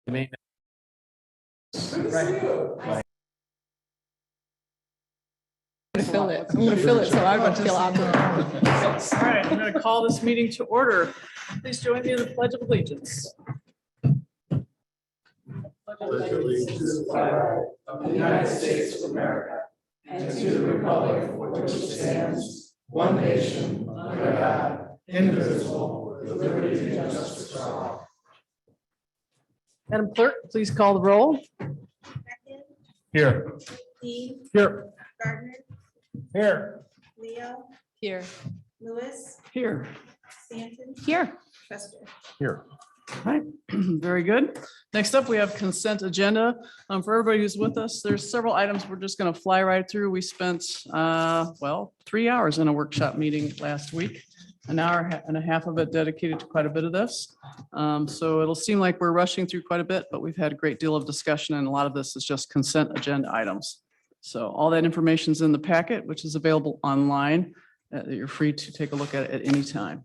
Right. I'm gonna fill it so I don't feel awkward. All right, I'm going to call this meeting to order. Please join me in the Pledge of Allegiance. Pledge allegiance to the flag of the United States of America and to the republic for which it stands, one nation, under God, indivisible, with liberty and justice for all. Madam Clerk, please call the roll. Here. Dean, Here. Gardner, Here. Leo, Here. Lewis, Here. Stanton, Here. Chester. Here. All right, very good. Next up, we have consent agenda. For everybody who's with us, there's several items we're just going to fly right through. We spent, 3 hours in a workshop meeting last week. An hour and a half of it dedicated to quite a bit of this. So it'll seem like we're rushing through quite a bit, but we've had a great deal of discussion and a lot of this is just consent agenda items. So all that information is in the packet, which is available online. You're free to take a look at it at any time.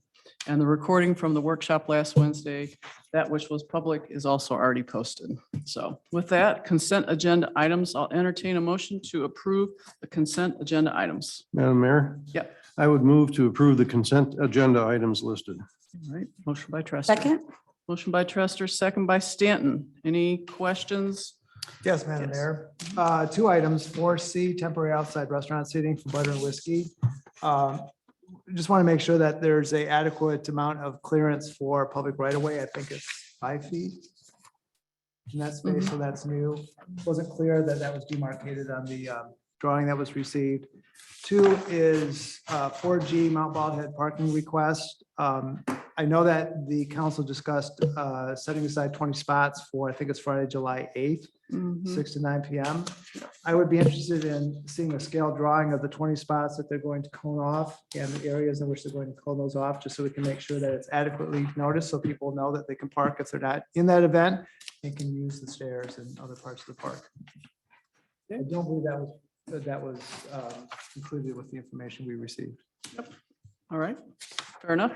And the recording from the workshop last Wednesday, that which was public, is also already posted. So with that, consent agenda items, I'll entertain a motion to approve the consent agenda items. Madam Mayor? Yep. I would move to approve the consent agenda items listed. All right, motion by Trester. Second. Motion by Trester, second by Stanton. Any questions? Yes, Madam Yes. Mayor. 2 items, 4C, temporary outside restaurant seating for butter and whiskey. Just want to make sure that there's a adequate amount of clearance for public right of way. I think it's 5 feet in that space, so that's new. Wasn't clear that that was demarcated on the drawing that was received. 2 is 4G Mount Bald Head parking request. I know that the council discussed setting aside 20 spots for, I think it's Friday, July 8th, 6 to 9 PM. I would be interested in seeing a scale drawing of the 20 spots that they're going to cone off and the areas in which they're going to cone those off, just so we can make sure that it's adequately noticed, so people know that they can park if they're not in that event. They can use the stairs and other parts of the park. I don't believe that was included with the information we received. All right, fair enough.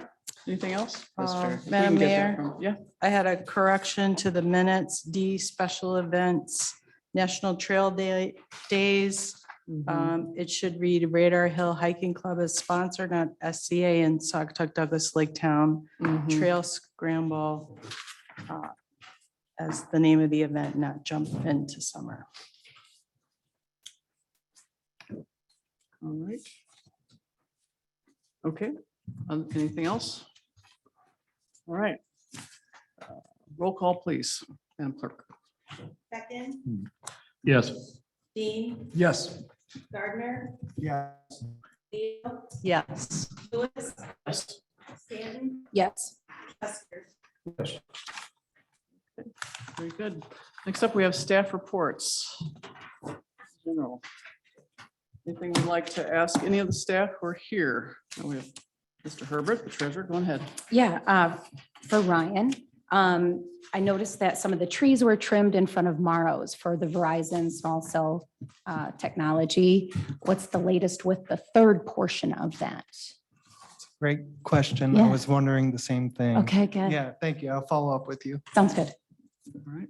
Anything else? That's fair. If we Madam can get that Mayor. from- Yeah, I had a correction to the minutes, D, special events, National Trail Days. It should read Radar Hill Hiking Club as sponsor, not SCA in Saugatuck Douglas Lake Town. Trail Scramble as the name of the event, not Jump Into Summer. all right. Okay, anything else? All right. Roll call, please, Madam Clerk. Second, Yes. Dean, Yes. Gardner, Yeah. Leo, Yes. Lewis, Yes. Stanton, Yes. Chester. Very good. Next up, we have staff reports. General. Anything you'd like to ask any of the staff who are here? And we have Mr. Herbert, the treasurer, go ahead. Yeah, for Ryan, I noticed that some of the trees were trimmed in front of Maro's for the Verizon small cell technology. What's the latest with the third portion of that? Great question. I Yeah. was wondering the same thing. Okay, good. Yeah, thank you. I'll follow up with you. Sounds good. All right.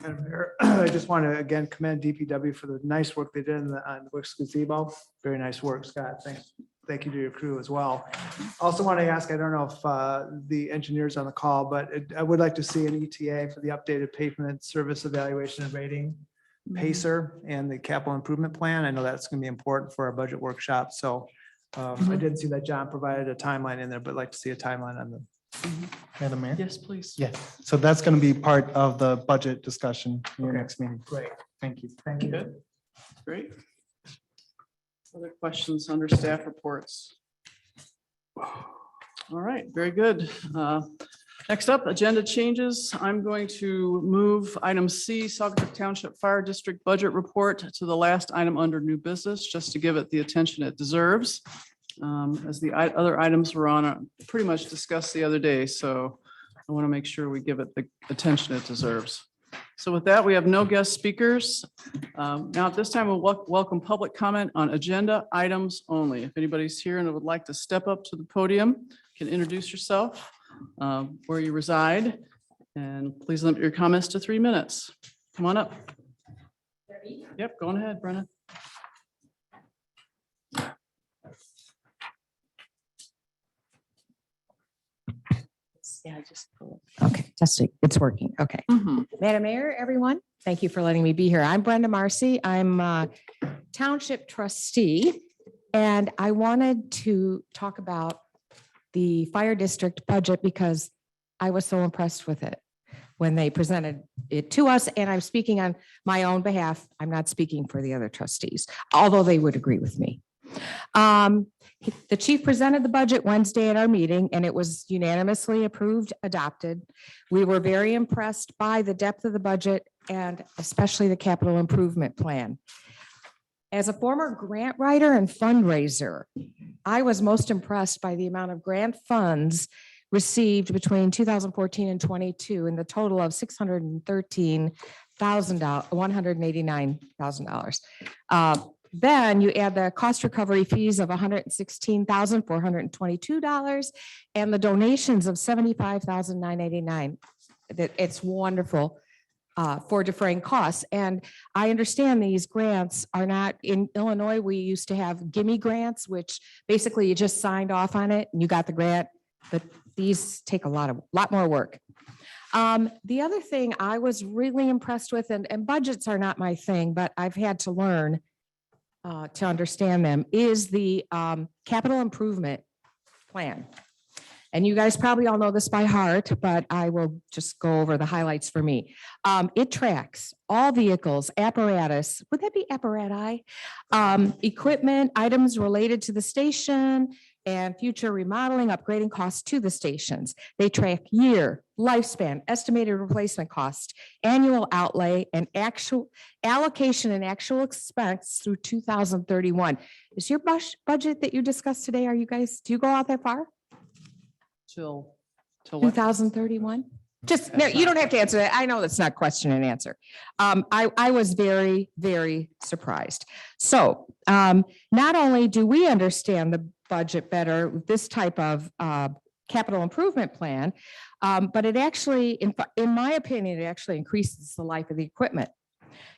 Madam Mayor, I just want to again commend DPW for the nice work they did on the Wicks gazebo. Very nice work, Scott. Thank you to your crew as well. Also want to ask, I don't know if the engineer's on the call, but I would like to see an ETA for the updated pavement service evaluation and rating PACER and the capital improvement plan. I know that's going to be important for our budget workshop. So I didn't see that John provided a timeline in there, but I'd like to see a timeline on the. Madam Mayor? Yes, please. Yes. So that's going to be part of the budget discussion in your Okay. next meeting. Great. Thank you. Thank you. Good. Great. Other questions under staff reports? All right, very good. Next up, agenda changes. I'm going to move item C, Saugatuck Township Fire District Budget Report, to the last item under new business, just to give it the attention it deserves. As the other items were on, pretty much discussed the other day, so I want to make sure we give it the attention it deserves. So with that, we have no guest speakers. Now at this time, we'll welcome public comment on agenda items only. If anybody's here and would like to step up to the podium, you can introduce yourself, where you reside, And please limit your comments to 3 minutes. Come on up. Yep, go on ahead, Brenna. Yeah, just. Okay, testing. It's working. Okay. Mhm. Madam Mayor, everyone, thank you for letting me be here. I'm Brenda Marcy. I'm a township trustee. And I wanted to talk about the fire district budget because I was so impressed with it when they presented it to us. And I'm speaking on my own behalf. I'm not speaking for the other trustees, although they would agree with me. The chief presented the budget Wednesday at our meeting and it was unanimously approved, adopted. We were very impressed by the depth of the budget and especially the capital improvement plan. As a former grant writer and fundraiser, I was most impressed by the amount of grant funds received between 2014 and 22 in the total of $189,000. Then you add the cost recovery fees of $116,422 and the donations of $75,989. It's wonderful for defraying costs. And I understand these grants are not in Illinois. We used to have gimme grants, which basically you just signed off on it and you got the grant, but these take a lot more work. The other thing I was really impressed with, and budgets are not my thing, but I've had to learn to understand them, is the capital improvement plan. And you guys probably all know this by heart, but I will just go over the highlights for me. It tracks all vehicles, apparatus, would that be apparati? Equipment, items related to the station, and future remodeling, upgrading costs to the stations. They track year, lifespan, estimated replacement cost, annual outlay, and actual allocation and actual expense through 2031. Is your budget that you discussed today, do you go out that far? Till what? 2031? Just, no, you don't have to answer that. I know that's not question and answer. I was very, very surprised. So not only do we understand the budget better with this type of capital improvement plan, but it actually, in my opinion, it actually increases the life of the equipment.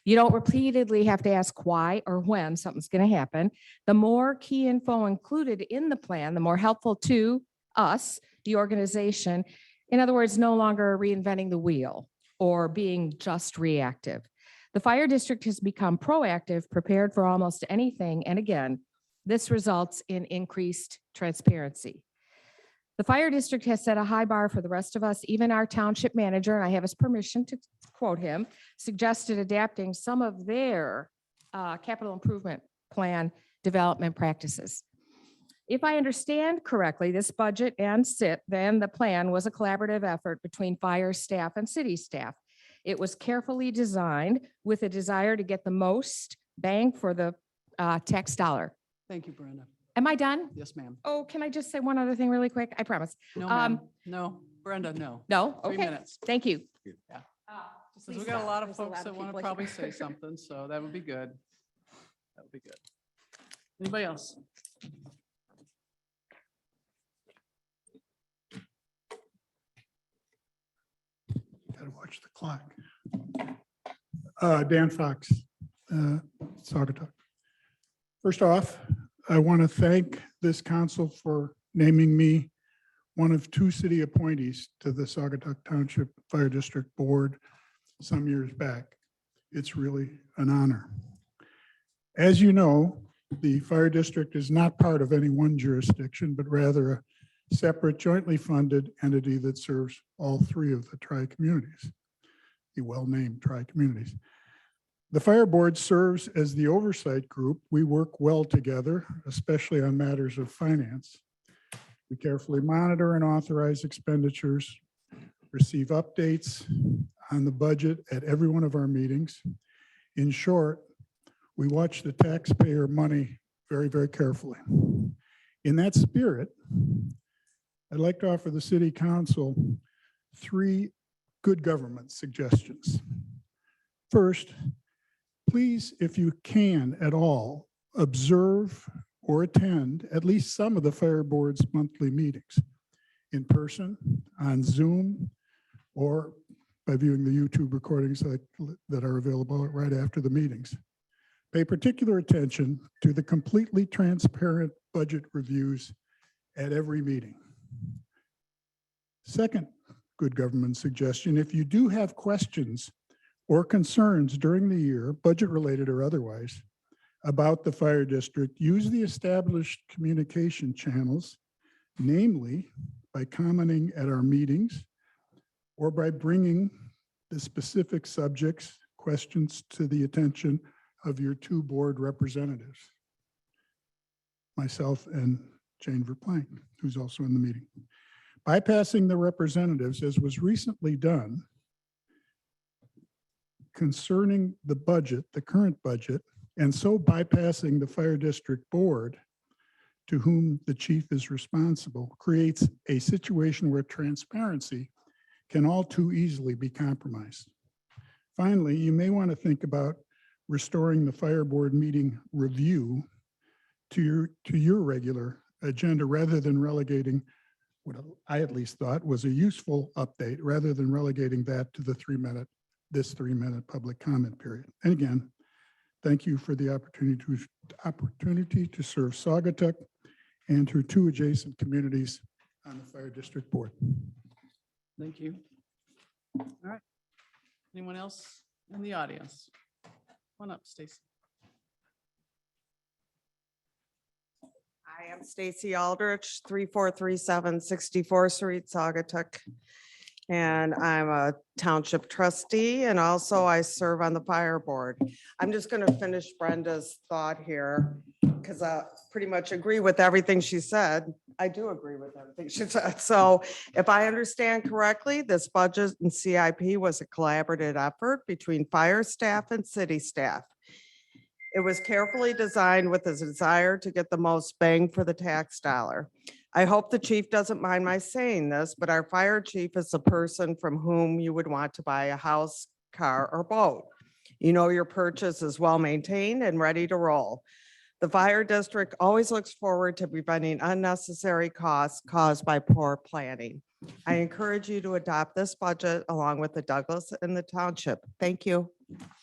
You don't repeatedly have to ask why or when something's going to happen. The more key info included in the plan, the more helpful to us, the organization. In other words, no longer reinventing the wheel or being just reactive. The fire district has become proactive, prepared for almost anything. And again, this results in increased transparency. The fire district has set a high bar for the rest of us. Even our township manager, and I have his permission to quote him, suggested adapting some of their capital improvement plan development practices. If I understand correctly, this budget and then the plan was a collaborative effort between fire staff and city staff. It was carefully designed with a desire to get the most bang for the tax dollar. Thank you, Brenda. Am I done? Yes, ma'am. Oh, can I just say one other thing really quick? I promise. No, ma'am. No, Brenda, no. No? 3 Okay, minutes. thank you. Yeah. Because we got a lot of folks that want to probably say something, so that would be good. That would be good. Anybody else? Gotta watch the clock. Dan Fox, Saugatuck. First off, I want to thank this council for naming me one of 2 city appointees to the Saugatuck Township Fire District Board some years back. It's really an honor. As you know, the fire district is not part of any one jurisdiction, but rather a separate jointly funded entity that serves all 3 of the tri-communities, the well-named tri-communities. The fire board serves as the oversight group. We work well together, especially on matters of finance. We carefully monitor and authorize expenditures, receive updates on the budget at every one of our meetings. In short, we watch the taxpayer money very, very carefully. In that spirit, I'd like to offer the city council 3 good government suggestions. First, please, if you can at all, observe or attend at least some of the fire board's monthly meetings in person, on Zoom, or by viewing the YouTube recordings that are available right after the meetings. Pay particular attention to the completely transparent budget reviews at every meeting. Second good government suggestion, if you do have questions or concerns during the year, budget related or otherwise, about the fire district, use the established communication channels, namely by commenting at our meetings or by bringing the specific subjects, questions to the attention of your two board representatives, myself and Jane Verplank, who's also in the meeting. Bypassing the representatives, as was recently done concerning the budget, the current budget, and so bypassing the fire district board to whom the chief is responsible, creates a situation where transparency can all too easily be compromised. Finally, you may want to think about restoring the fire board meeting review to your regular agenda rather than relegating what I at least thought was a useful update, rather than relegating that to the 3-minute public comment period. And again, thank you for the opportunity to serve Saugatuck and her two adjacent communities on the fire district board. Thank you. All right. Anyone else in the audience? Come on up, Stacy. I am Stacy Aldrich, 3437 64th Street, Saugatuck. And I'm a township trustee, and also I serve on the fire board. I'm just going to finish Brenda's thought here because I pretty much agree with everything she said. I do agree with everything she said. So if I understand correctly, this budget and CIP was a collaborative effort between fire staff and city staff. It was carefully designed with a desire to get the most bang for the tax dollar. I hope the chief doesn't mind my saying this, but our fire chief is the person from whom you would want to buy a house, car, or boat. You know your purchase is well maintained and ready to roll. The fire district always looks forward to preventing unnecessary costs caused by poor planning. I encourage you to adopt this budget along with the Douglas and the township. Thank you.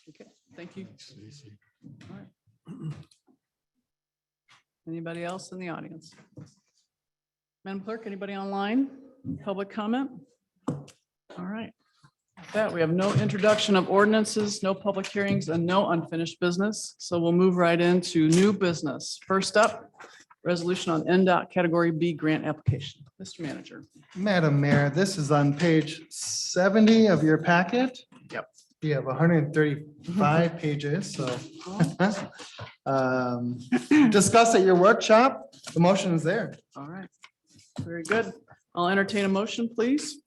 Okay, thank you. All right. Anybody else in the audience? Madam Clerk, anybody online? Public comment? All right. With that, we have no introduction of ordinances, no public hearings, and no unfinished business. So we'll move right into new business. First up, resolution on NDOT Category B grant application. Mr. Manager. Madam Mayor, this is on page 70 of your packet. Yep. You have 135 pages, so discuss at your workshop. The motion is there. All right. Very good. I'll entertain a motion, please.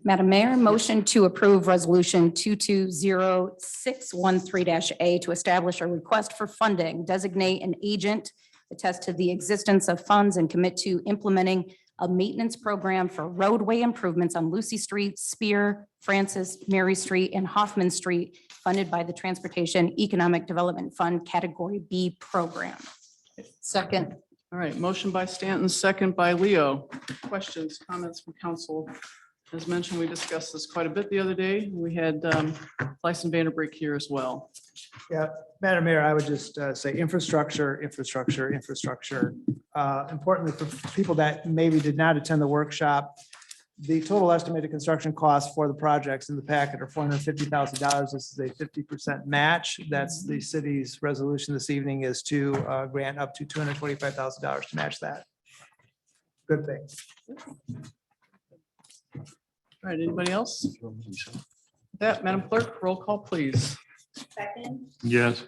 Madam Mayor, motion to approve resolution 220613-A to establish a request for funding, designate an agent, attest to the existence of funds, and commit to implementing a maintenance program for roadway improvements on Lucy Street, Spear, Francis, Mary Street, and Hoffman Street, funded by the Transportation Economic Development Fund Category B program. Second. All right, motion by Stanton, second by Leo. Questions, comments from council? As mentioned, we discussed this quite a bit the other day. We had Lyson Vanderbeek here as well. Yeah, Madam Mayor, I would just say infrastructure, infrastructure, infrastructure. Importantly, for people that maybe did not attend the workshop, the total estimated construction costs for the projects in the packet are $450,000. This is a 50% match. That's the city's resolution this evening, is to grant up to $225,000 to match that. Good thing. All right, anybody else? With that, Madam Clerk, roll call, please. Second, Yes.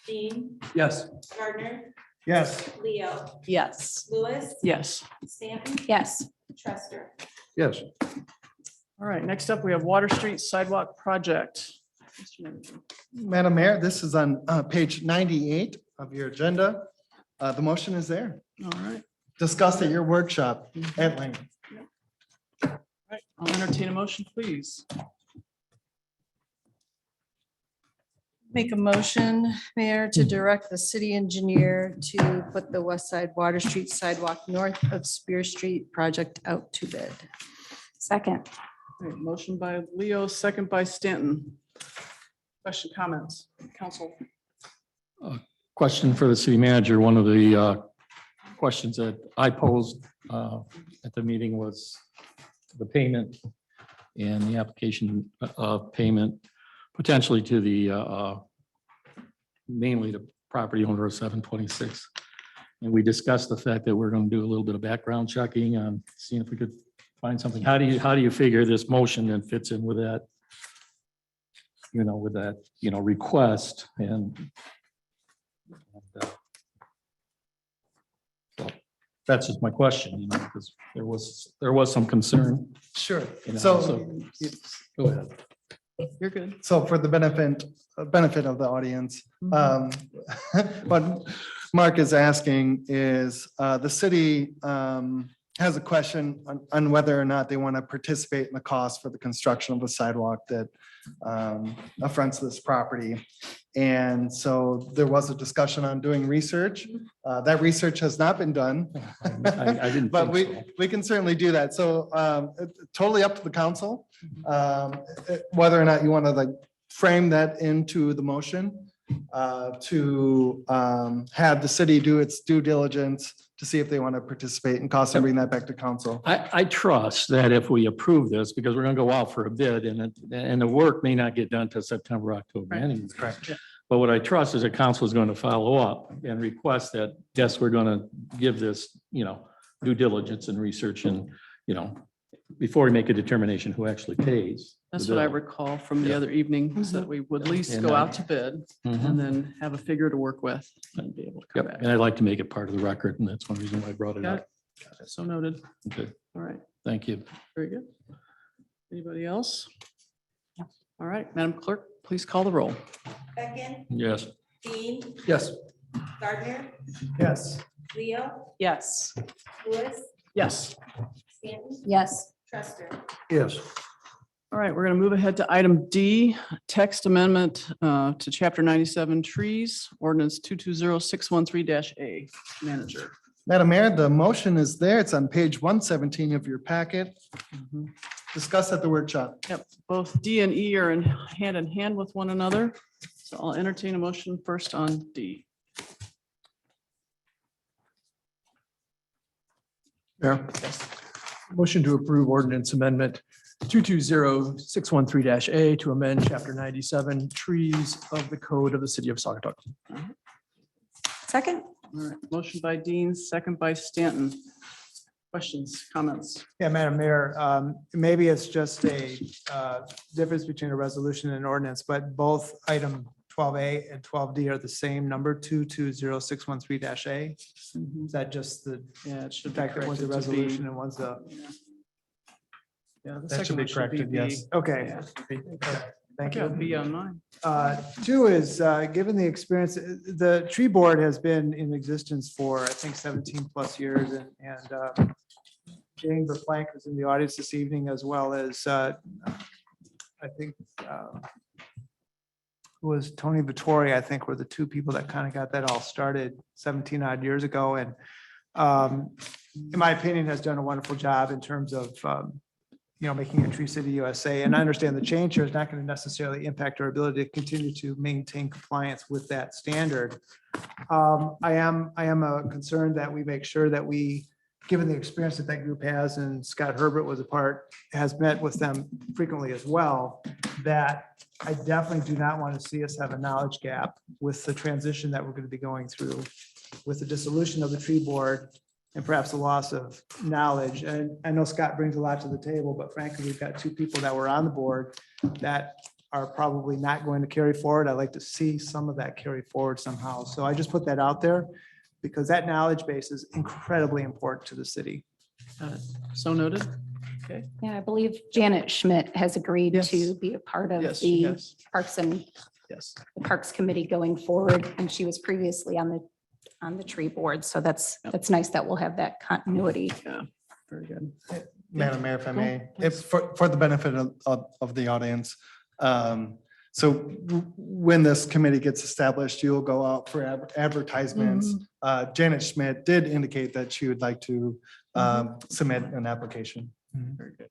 Dean, Yes. Gardner, Yes. Leo, Yes. Lewis, Yes. Stanton, Yes. Trester. Yes. All right, next up, we have Water Street Sidewalk Project. Mr. Manager. Madam Mayor, this is on page 98 of your agenda. The motion is there. All right, Discussed at your workshop at length. all right, I'll entertain a motion, please. Make a motion, Mayor, to direct the city engineer to put the West Side Water Street sidewalk north of Spear Street project out to bid. Second. Okay, motion by Leo, second by Stanton. Question, comments, council? Question for the city manager. One of the questions that I posed at the meeting was the payment and the application of payment potentially to the mainly the property owner of 726. And we discussed the fact that we're going to do a little bit of background checking on seeing if we could find something. How do you figure this motion then fits in with that? With that, request and so that's just my question, because there was some concern. Sure. So go ahead. You're good. So for the benefit of the audience, what Mark is asking is, the city has a question on whether or not they want to participate in the cost for the construction of a sidewalk that affronts this property. And so there was a discussion on doing research. That research has not been done. I didn't But think so. we can certainly do that. So totally up to the council, whether or not you want to like frame that into the motion to have the city do its due diligence to see if they want to participate in costs and bring that back to council. I trust that if we approve this, because we're going to go out for a bid and the work may not get done till September, October anyway. Correct. But what I trust is that council is going to follow up and request that, yes, we're going to give this, due diligence and research and, before we make a determination who actually pays. That's the what I bill. recall from the other evening, is that we would at least And go I- out to bid Mhm. and then have a figure to work with and be able to come Yep, back. and I'd like to make it part of the record, and that's one reason why I brought it Got up. it. So noted. Okay, All right, thank you. very good. Anybody else? All right, Madam Clerk, please call the roll. Beckon, Yes. Dean, Yes. Gardner, Yes. Leo, Yes. Lewis, Yes. Stanton, Yes. Truster. Yes. All right, we're going to move ahead to item D, text amendment to chapter 97 trees, ordinance 220613-A. Manager. Madam Mayor, the motion is there. It's on page 117 of your packet. Discussed at the workshop. Yep, both D and E are in hand with one another. So I'll entertain a motion first on D. Mayor. Motion to approve ordinance amendment 220613-A to amend chapter 97 trees of the code of the city of Saugatuck. Second? All right, motion by Dean, second by Stanton. Questions, comments? Yeah, Madam Mayor, maybe it's just a difference between a resolution and an ordinance, but both item 12A and 12D are the same number, 220613-A. Is that just the Yeah, it should be fact that one's a corrected to be. resolution and one's a, Yeah, the That should second be one should corrected, be yes. B. okay, Yeah. thank Yeah, you. B on mine. Two is, given the experience, the tree board has been in existence for, I think, 17 plus years, and Jane Verplank is in the audience this evening, as well as, I think, who was Tony Vittori, I think, were the two people that kind of got that all started 17 odd years ago, and in my opinion, has done a wonderful job in terms of making a Tree City USA. And I understand the change here is not going to necessarily impact our ability to continue to maintain compliance with that standard. I am concerned that we make sure that we, given the experience that group has, and Scott Herbert was a part, has met with them frequently as well, that I definitely do not want to see us have a knowledge gap with the transition that we're going to be going through with the dissolution of the tree board and perhaps the loss of knowledge. And I know Scott brings a lot to the table, but frankly, we've got two people that were on the board that are probably not going to carry forward. I'd like to see some of that carry forward somehow. So I just put that out there because that knowledge base is incredibly important to the city. Got it. So noted. Okay. Yeah, I believe Janet Schmidt has agreed Yes. to be a part of Yes, the yes, Parks and yes. the Parks Committee going forward, and she was previously on the tree board. So that's nice that we'll have that continuity. Yeah, very good. Madam Mayor, if I may, if for the benefit of the audience. So when this committee gets established, you'll go out for advertisements. Janet Schmidt did indicate that she would like to submit an application. Very good.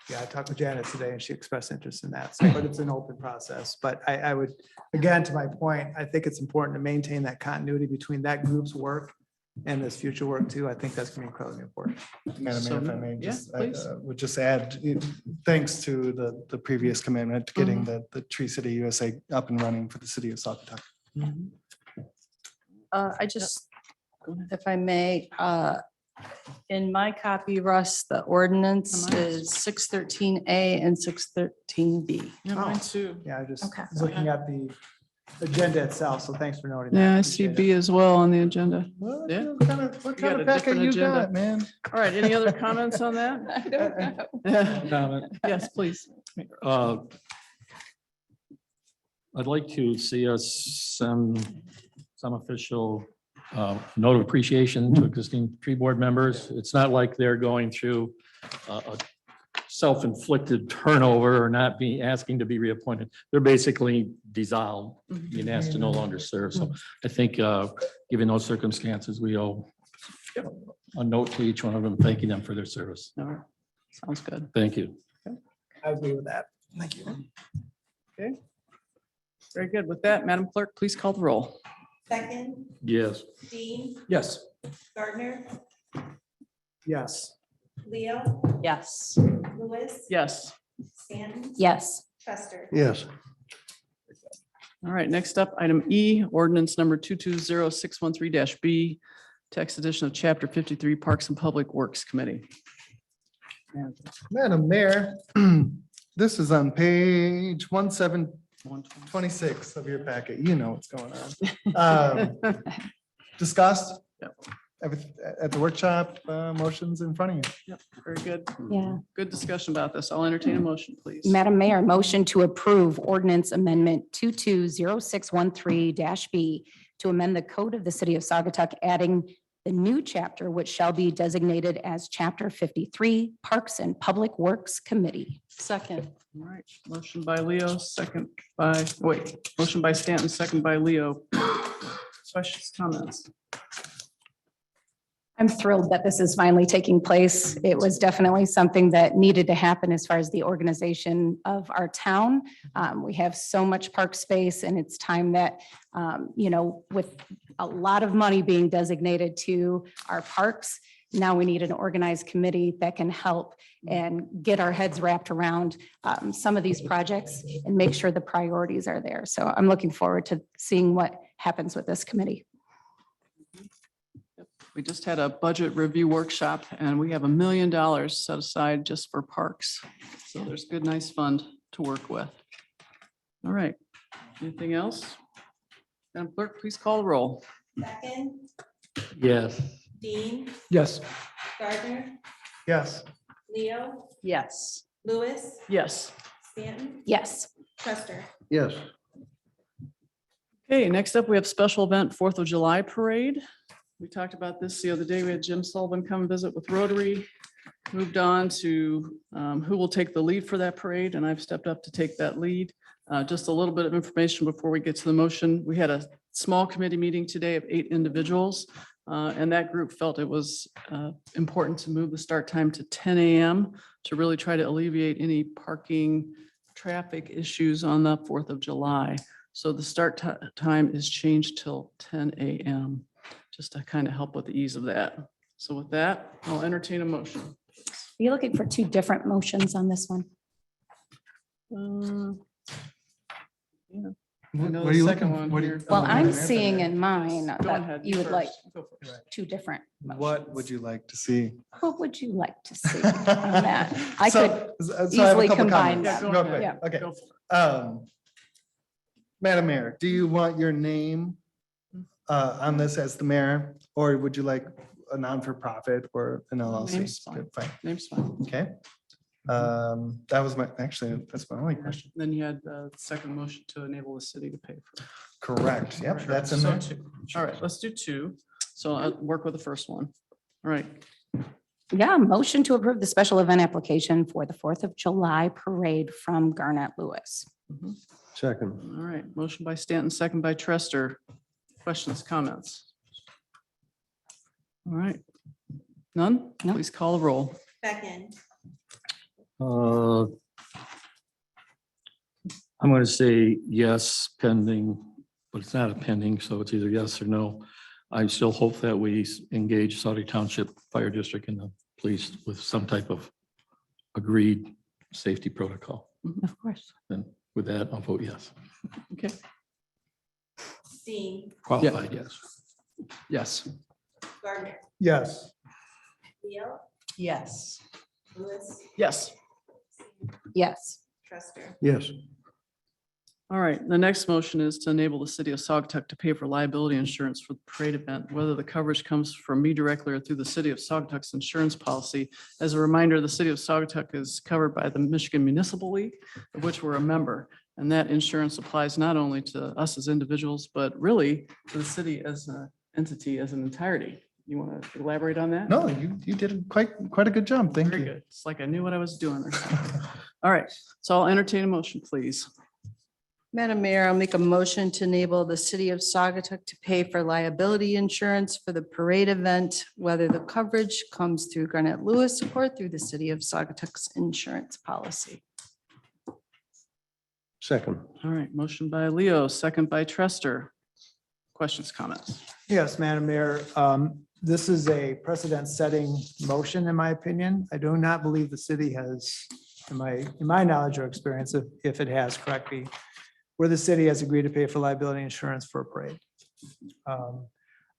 Yeah, I talked with Janet today and she expressed interest in that, so, but it's an open process. But I would, again, to my point, I think it's important to maintain that continuity between that group's work and this future work too. I think that's gonna be incredibly important. Madam Mayor, if I may, Yeah, just, I please. would just add, thanks to the previous commitment to getting Mm-hmm. the Tree City USA up and running for the city of Saugatuck. I just, if I may, in my copy, Russ, the ordinance is 613A and 613B. Yeah, mine too. Yeah, I just Okay. was looking at the agenda itself, so thanks for noting that. Yeah, I see Appreciate it. B as well on the agenda. What Yeah. kind of got packet a different you agenda. got, man? All right, any other comments on that? I don't know. Yeah. Comment. Yes, please. I'd like to see us send some official note of appreciation to existing tree board members. It's not like they're going through a self-inflicted turnover or not be asking to be reappointed. They're basically dissolved, being asked to no longer serve. So I think, given those circumstances, we owe a note to each one of them, thanking them for their service. All right. Sounds good. Thank you. I agree with that. Thank you. Okay. Very good. With that, Madam Clerk, please call the roll. Second, Yes. Dean, Yes. Gardner, Yes. Leo, Yes. Lewis, Yes. Stanton, Yes. Truster. Yes. All right, next up, item E, ordinance number 220613-B, text edition of chapter 53 Parks and Public Works Committee. Madam Mayor, this is on page 1726 of your packet. You know what's going on. Discussed at the workshop, motions in front of you. Yep, very good. Yeah. Good discussion about this. I'll entertain a motion, please. Madam Mayor, motion to approve ordinance amendment 220613-B to amend the code of the city of Saugatuck, adding the new chapter, which shall be designated as Chapter 53 Parks and Public Works Committee. Second. All right, motion by Leo, motion by Stanton, second by Leo. Questions, comments? I'm thrilled that this is finally taking place. It was definitely something that needed to happen as far as the organization of our town. We have so much park space and it's time that, with a lot of money being designated to our parks, now we need an organized committee that can help and get our heads wrapped around some of these projects and make sure the priorities are there. So I'm looking forward to seeing what happens with this committee. We just had a budget review workshop and we have $1 million set aside just for parks. So there's good, nice fund to work with. All right, anything else? Madam Clerk, please call the roll. Second, Yes. Dean, Yes. Gardner, Yes. Leo, Yes. Lewis, Yes. Stanton, Yes. Truster. Yes. Okay, next up, we have special event 4th of July Parade. We talked about this the other day. We had Jim Sullivan come visit with Rotary. Moved on to who will take the lead for that parade, and I've stepped up to take that lead. Just a little bit of information before we get to the motion. We had a small committee meeting today of 8 individuals, and that group felt it was important to move the start time to 10 a.m. to really try to alleviate any parking traffic issues on the 4th of July. So the start time is changed till 10 a.m. just to kind of help with the ease of that. So with that, I'll entertain a motion. Are you looking for 2 different motions on this one? Yeah. What know are the you second looking? one what are here. you- Well, oh, I'm Madam seeing Mayor. in mine Go that ahead. you would like first. Go first. 2 different. What motions. would you like to see? What would you like to see on that? I So- could so I have a easily couple combine comments. them. Yeah, Real go quick. ahead. Okay. Go for it. Madam Mayor, do you want your name on this as the mayor, or would you like a non-for-profit or an LLC? Name's fine. Good, fine. Name's fine. Okay. That was that's my only question. Then you had the second motion to enable the city to pay for. Correct. Yep, Sure. that's in So there. 2. All right, let's do 2. So I'll work with the first one. All right, Yeah, motion to approve the special event application for the 4th of July parade from Garnet Lewis. Second. all right. Motion by Stanton, second by Trester. Questions, comments? All right. None? No. Please call the roll. Second, I'm going to say yes pending, but it's not a pending, so it's either yes or no. I still hope that we engage Saudi Township Fire District and the police with some type of agreed safety protocol. Of course. And with that, I'll vote yes. Okay. Steen, Qualified, yes. Yes. Gardner, Yes. Leo, Yes. Lewis, Yes. Yes. Truster. Yes. All right, the next motion is to enable the city of Saugatuck to pay for liability insurance for the parade event, whether the coverage comes from me directly or through the city of Saugatuck's insurance policy. As a reminder, the city of Saugatuck is covered by the Michigan Municipal League, of which we're a member. And that insurance applies not only to us as individuals, but really to the city as an entity, as an entirety. You want to elaborate on that? No, you did quite a good job. Thank Very you. good. It's like I knew what I was doing. All right, so I'll entertain a motion, please. Madam Mayor, I'll make a motion to enable the city of Saugatuck to pay for liability insurance for the parade event, whether the coverage comes through Garnet Lewis or through the city of Saugatuck's insurance policy. Second. All right, motion by Leo, second by Trester. Questions, comments? Yes, Madam Mayor, this is a precedent-setting motion, in my opinion. I do not believe the city has, in my knowledge or experience, if it has, correct me, where the city has agreed to pay for liability insurance for a parade.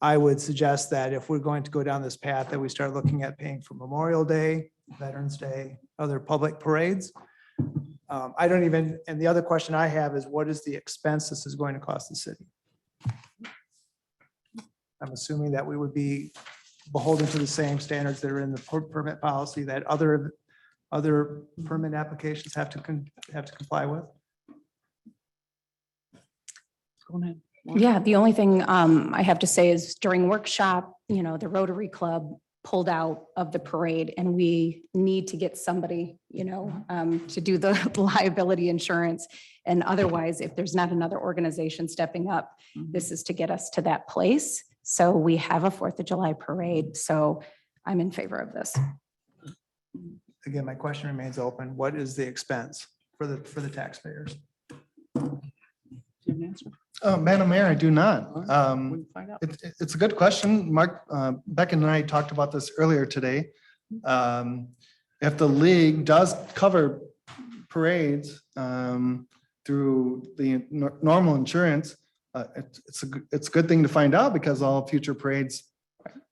I would suggest that if we're going to go down this path, that we start looking at paying for Memorial Day, Veterans Day, other public parades. I don't even, and the other question I have is, what is the expense this is going to cost the city? I'm assuming that we would be beholden to the same standards that are in the permit policy that other permit applications have to comply with. Go ahead. Yeah, the only thing I have to say is during workshop, the Rotary Club pulled out of the parade and we need to get somebody, to do the liability insurance. And otherwise, if there's not another organization stepping up, this is to get us to that place. So we have a 4th of July parade. So I'm in favor of this. Again, my question remains open. What is the expense for the taxpayers? Do you have an answer? Madam Mayor, I do not. We can find out. It's a good question. Mark, Beck and I talked about this earlier today. If the league does cover parades through the normal insurance, it's a good thing to find out because all future parades,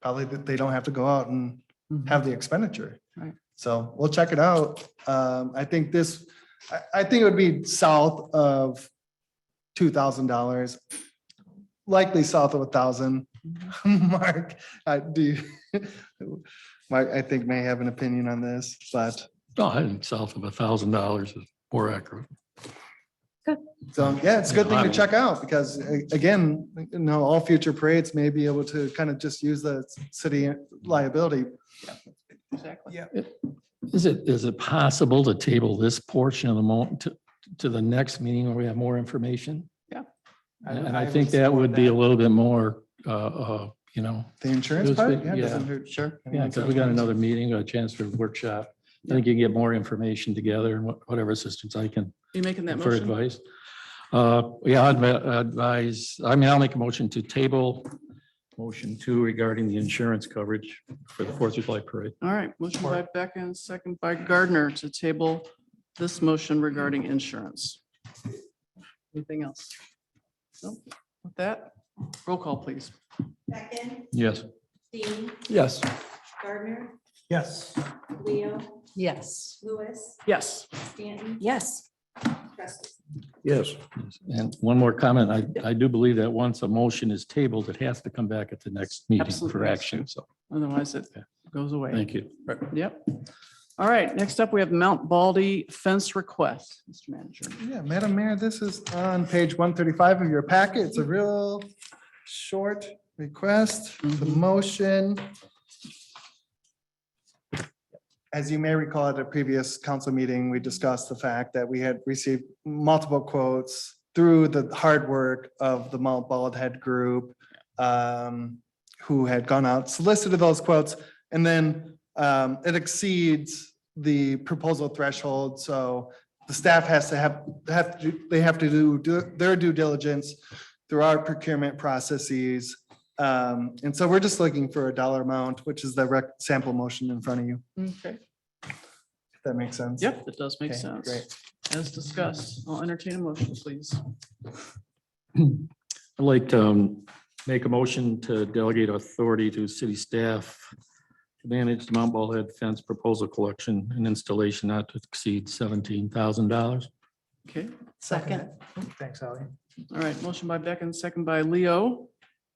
probably they don't have to go out and have the expenditure. Right. So we'll check it out. I think it would be south of $2,000, likely south of 1,000. Mark, Mark, I think may have an opinion on this, but No, I think south of $1,000 is more accurate. so, yeah, it's a good thing to check out because again, all future parades may be able to kind of just use the city liability. Exactly. Yeah. Is it possible to table this portion of the moment to the next meeting where we have more information? Yeah. And I think that would be a little bit more, The insurance It's part? good, Yeah, yeah. doesn't hurt. Sure. yeah, because we got another meeting, a chance for a workshop. I think you can get more information together and whatever assistance I can You making that for motion? advice. Yeah, I'd advise, I'll make a motion to table motion 2 regarding the insurance coverage for the 4th of July parade. All right, motion by Beck and second by Gardner to table this motion regarding insurance. Anything else? No. With that, roll call, please. Beckon, Yes. Steen, Yes. Gardner, Yes. Leo, Yes. Lewis, Yes. Stanton, Yes. Truster. Yes. And one more comment, I do believe that once a motion is tabled, it has to come back at the next meeting Absolutely for has action. So, Otherwise it goes away. thank you. Yep. All right, next up, we have Mount Baldy fence request, Mr. Manager. Yeah, Madam Mayor, this is on page 135 of your packet. It's a real short request, the motion. As you may recall at a previous council meeting, we discussed the fact that we had received multiple quotes through the hard work of the Mount Bald Head Group, who had gone out, solicited those quotes, and then it exceeds the proposal threshold, so the staff has to they have to do their due diligence through our procurement processes. And so we're just looking for a dollar amount, which is the sample motion in front of you. Okay. If that makes sense. Yep, it does make Okay, sense. great. As discussed, I'll entertain a motion, please. I'd like to make a motion to delegate authority to city staff to manage the Mount Ballhead fence proposal collection and installation not to exceed $17,000. Okay, Second. Thanks, Ally. all right, motion by Beck and second by Leo.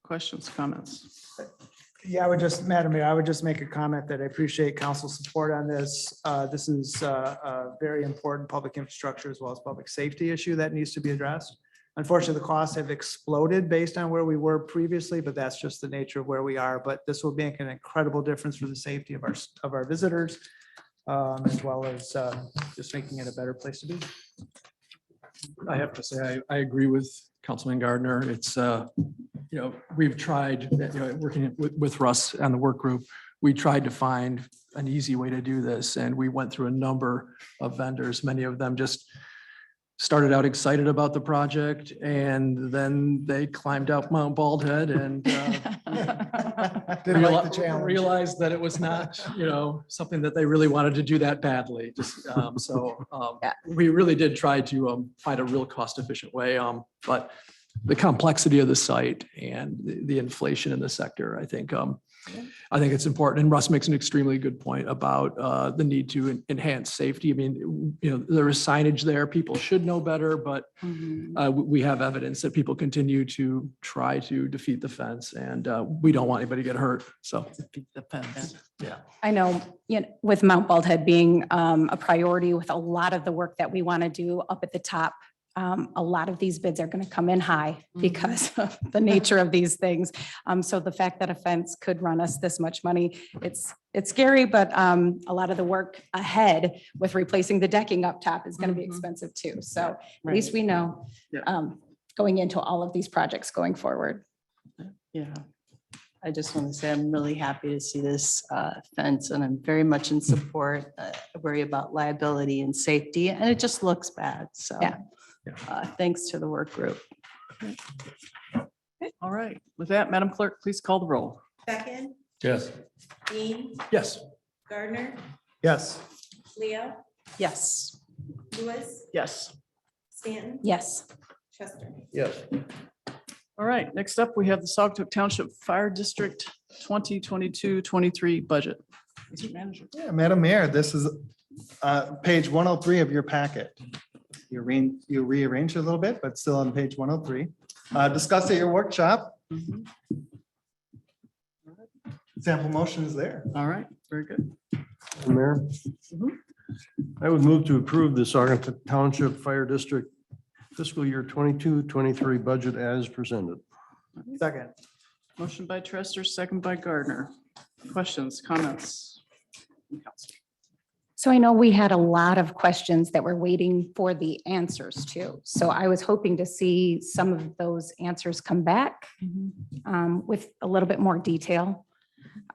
Questions, comments? Yeah, Madam Mayor, I would just make a comment that I appreciate council support on this. This is a very important public infrastructure as well as public safety issue that needs to be addressed. Unfortunately, the costs have exploded based on where we were previously, but that's just the nature of where we are. But this will make an incredible difference for the safety of our visitors, as well as just making it a better place to be. I have to say, I agree with Councilman Gardner. It's, we've tried, working with Russ and the work group, we tried to find an easy way to do this. And we went through a number of vendors. Many of them just started out excited about the project and then they climbed up Mount Baldhead and Didn't like the challenge. realized that it was not, something that they really wanted to do that badly. Just we really did try to find a real cost efficient way. But the complexity of the site and the inflation in the sector, I think it's important. And Russ makes an extremely good point about the need to enhance safety. I mean, there is signage there. People should know better, but we have evidence that people continue to try to defeat the fence, and we don't want anybody to get hurt. So defeat the fence. Yeah. I know, with Mount Baldhead being a priority with a lot of the work that we want to do up at the top, a lot of these bids are going to come in high because of the nature of these things. So the fact that a fence could run us this much money, it's scary, but a lot of the work ahead with replacing the decking up top is going to be expensive too. So at least we know going into all of these projects going forward. Yeah. I just want to say I'm really happy to see this fence and I'm very much in support. I worry about liability and safety and it just looks bad. So thanks to the work group. All right, with that, Madam Clerk, please call the roll. Beckett, Yes. Dean, Yes. Gardner, Yes. Leo, Yes. Lewis, Yes. Stanton, Yes. Chester. Yes. All right, next up, we have the Saugatuck Township Fire District 2022-23 budget. Mr. Manager. Yeah, Madam Mayor, this is page 103 of your packet. You rearranged it a little bit, but still on page 103. Discussed at your workshop. Sample motion is there. All right, very good. Mayor, I would move to approve the Saugatuck Township Fire District fiscal year 22-23 budget as presented. Second. Motion by Trester, second by Gardner. Questions, comments? So I know we had a lot of questions that we're waiting for the answers to. So I was hoping to see some of those answers come back with a little bit more detail.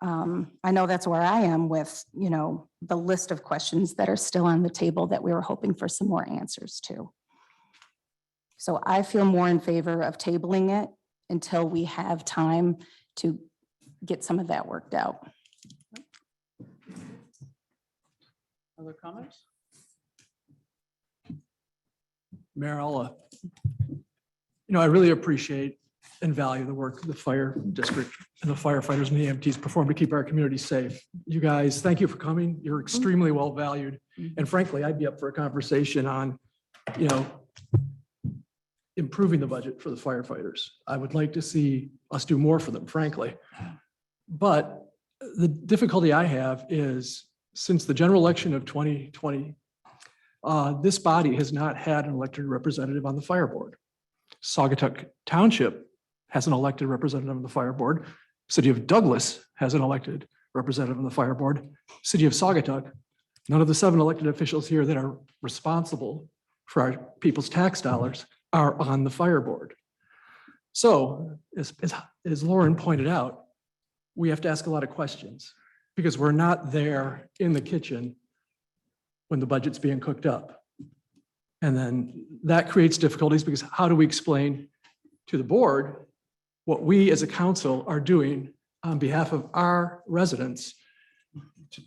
I know that's where I am with, the list of questions that are still on the table that we were hoping for some more answers to. So I feel more in favor of tabling it until we have time to get some of that worked out. Other comments? Mayor, I really appreciate and value the work the fire district and the firefighters and the EMTs perform to keep our community safe. You guys, thank you for coming. You're extremely well valued. And frankly, I'd be up for a conversation on, improving the budget for the firefighters. I would like to see us do more for them, frankly. But the difficulty I have is since the general election of 2020, this body has not had an elected representative on the fire board. Saugatuck Township has an elected representative on the fire board. City of Douglas has an elected representative on the fire board. City of Saugatuck, none of the 7 elected officials here that are responsible for our people's tax dollars are on the fire board. So as Lauren pointed out, we have to ask a lot of questions because we're not there in the kitchen when the budget's being cooked up. And then that creates difficulties because how do we explain to the board what we as a council are doing on behalf of our residents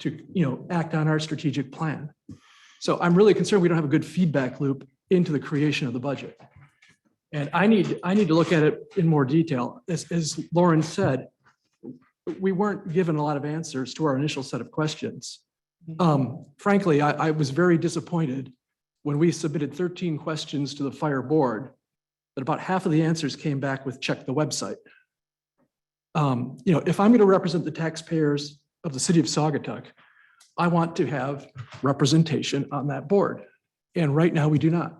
to act on our strategic plan? So I'm really concerned we don't have a good feedback loop into the creation of the budget. And I need to look at it in more detail. As Lauren said, we weren't given a lot of answers to our initial set of questions. Frankly, I was very disappointed when we submitted 13 questions to the fire board, that about half of the answers came back with check the website. If I'm going to represent the taxpayers of the city of Saugatuck, I want to have representation on that board. And right now we do not.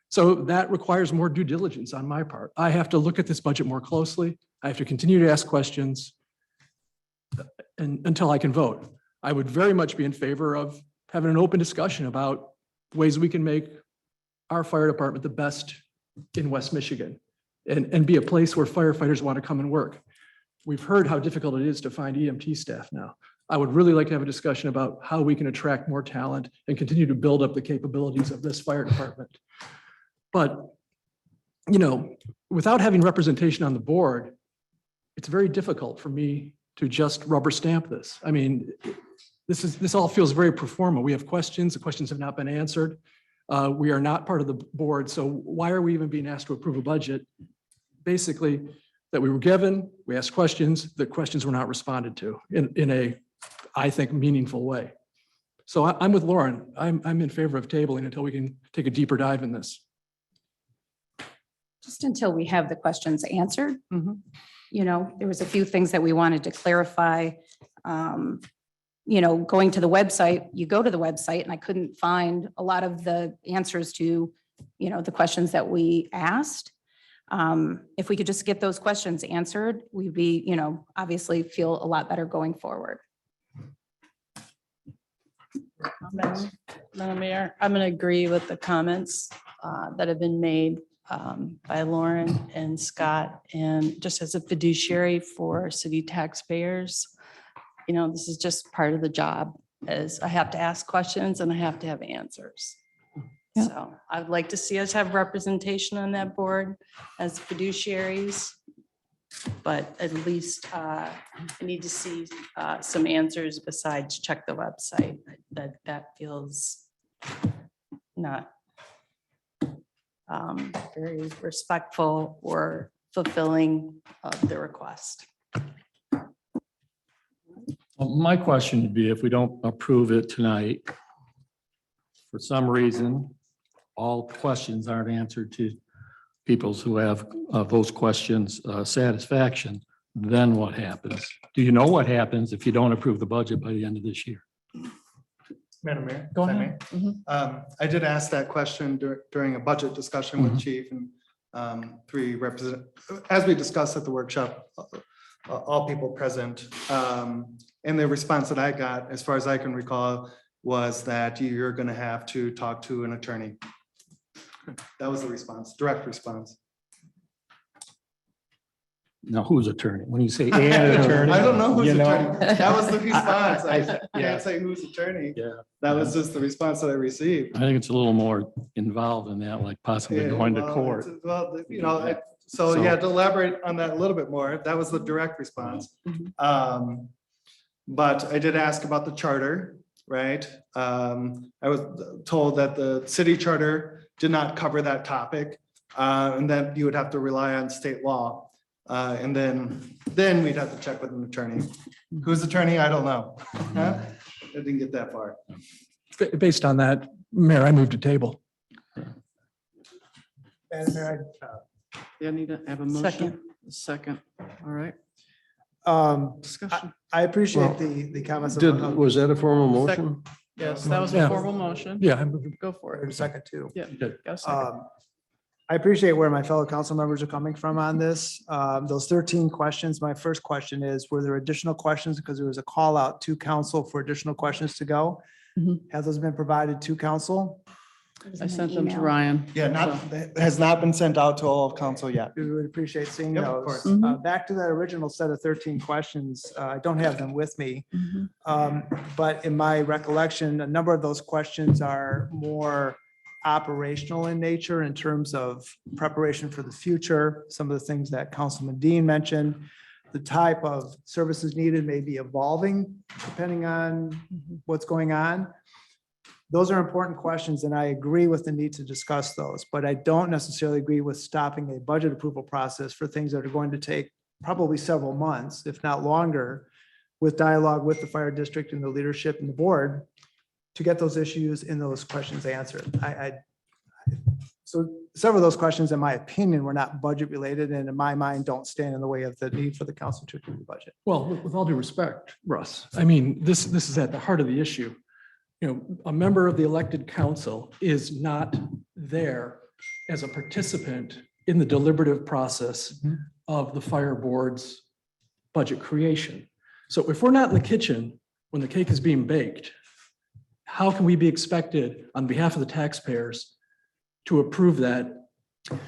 So that requires more due diligence on my part. I have to look at this budget more closely. I have to continue to ask questions until I can vote. I would very much be in favor of having an open discussion about ways we can make our fire department the best in West Michigan and be a place where firefighters want to come and work. We've heard how difficult it is to find EMT staff now. I would really like to have a discussion about how we can attract more talent and continue to build up the capabilities of this fire department. But, without having representation on the board, it's very difficult for me to just rubber stamp this. I mean, this all feels very pro forma. We have questions, the questions have not been answered. We are not part of the board, so why are we even being asked to approve a budget? Basically, that we were given, we asked questions, the questions were not responded to in a, I think, meaningful way. So I'm with Lauren. I'm in favor of tabling until we can take a deeper dive in this. Just until we have the questions answered. Mhm. There was a few things that we wanted to clarify. Going to the website, you go to the website and I couldn't find a lot of the answers to, the questions that we asked. If we could just get those questions answered, we'd be, obviously feel a lot better going forward. Madam Mayor, I'm going to agree with the comments that have been made by Lauren and Scott. And just as a fiduciary for city taxpayers, this is just part of the job, as I have to ask questions and I have to have answers. Yeah. So I would like to see us have representation on that board as fiduciaries. But at least I need to see some answers besides check the website. That feels not very respectful or fulfilling of the request. Well, my question would be, if we don't approve it tonight, for some reason, all questions aren't answered to peoples who have those questions satisfaction, then what happens? Do you know what happens if you don't approve the budget by the end of this year? Madam Mayor. Go if I ahead. may. I did ask that question during a budget discussion with Mhm. Chief and three as we discussed at the workshop, all people present. And the response that I got, as far as I can recall, was that you're going to have to talk to an attorney. That was the response, direct response. Now, who's attorney? When you say an attorney. I don't know who's you attorney. That was the response. I yeah. can't say who's attorney. Yeah, That was just the response that I received. I think it's a little more involved in that, like possibly Yeah, going to well, court. Well, so yeah, to elaborate on that a little bit more, that was the direct response. But I did ask about the charter, right? I was told that the city charter did not cover that topic, and that you would have to rely on state law. And then we'd have to check with an attorney. Who's attorney? I don't know. I didn't get that far. Based on that, Mayor, I moved to table. Yeah, I need to have a motion. Second. All right. Discussion. I appreciate Well, the comments. Was that a formal motion? Yes, that was a Yeah. formal motion. Yeah, I moved. Go for A it. second too. Yeah. Got a second. I appreciate where my fellow council members are coming from on this. Those 13 questions, my first question is, were there additional questions? Because there was a call out to council for additional questions to go. Mhm. Have those been provided to council? It was I in an sent them to email. Ryan. Yeah, not, that has not been sent out to all of council yet. We would appreciate seeing Yep, of those. course. Mhm. Back to that original set of 13 questions, I don't have them with me. Mhm. But in my recollection, a number of those questions are more operational in nature in terms of preparation for the future. Some of the things that Councilman Dean mentioned, the type of services needed may be evolving depending on what's going on. Those are important questions, and I agree with the need to discuss those, but I don't necessarily agree with stopping a budget approval process for things that are going to take probably several months, if not longer, with dialogue with the fire district and the leadership and the board to get those issues and those questions answered. So several of those questions, in my opinion, were not budget related, and in my mind, don't stand in the way of the need for the council to approve the budget. Well, with all due respect, Russ, I mean, this is at the heart of the issue. You know, a member of the elected council is not there as a participant in the deliberative process of the fire board's budget creation. So if we're not in the kitchen when the cake is being baked, how can we be expected on behalf of the taxpayers to approve that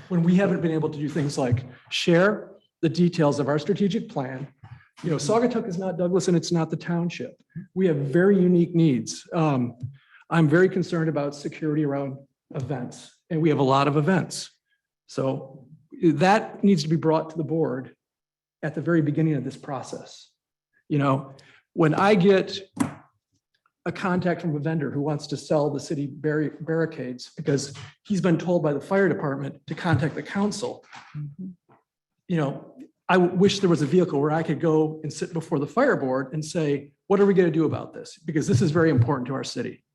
when we haven't been able to do things like share the details of our strategic plan? You know, Saugatuck is not Douglas and it's not the township. We have very unique needs. I'm very concerned about security around events, and we have a lot of events. So that needs to be brought to the board at the very beginning of this process. You know, when I get a contact from a vendor who wants to sell the city barricades because he's been told by the fire department to contact the council, you know, I wish there was a vehicle where I could go and sit before the fire board and say, what are we going to do about this? Because this is very important to our city.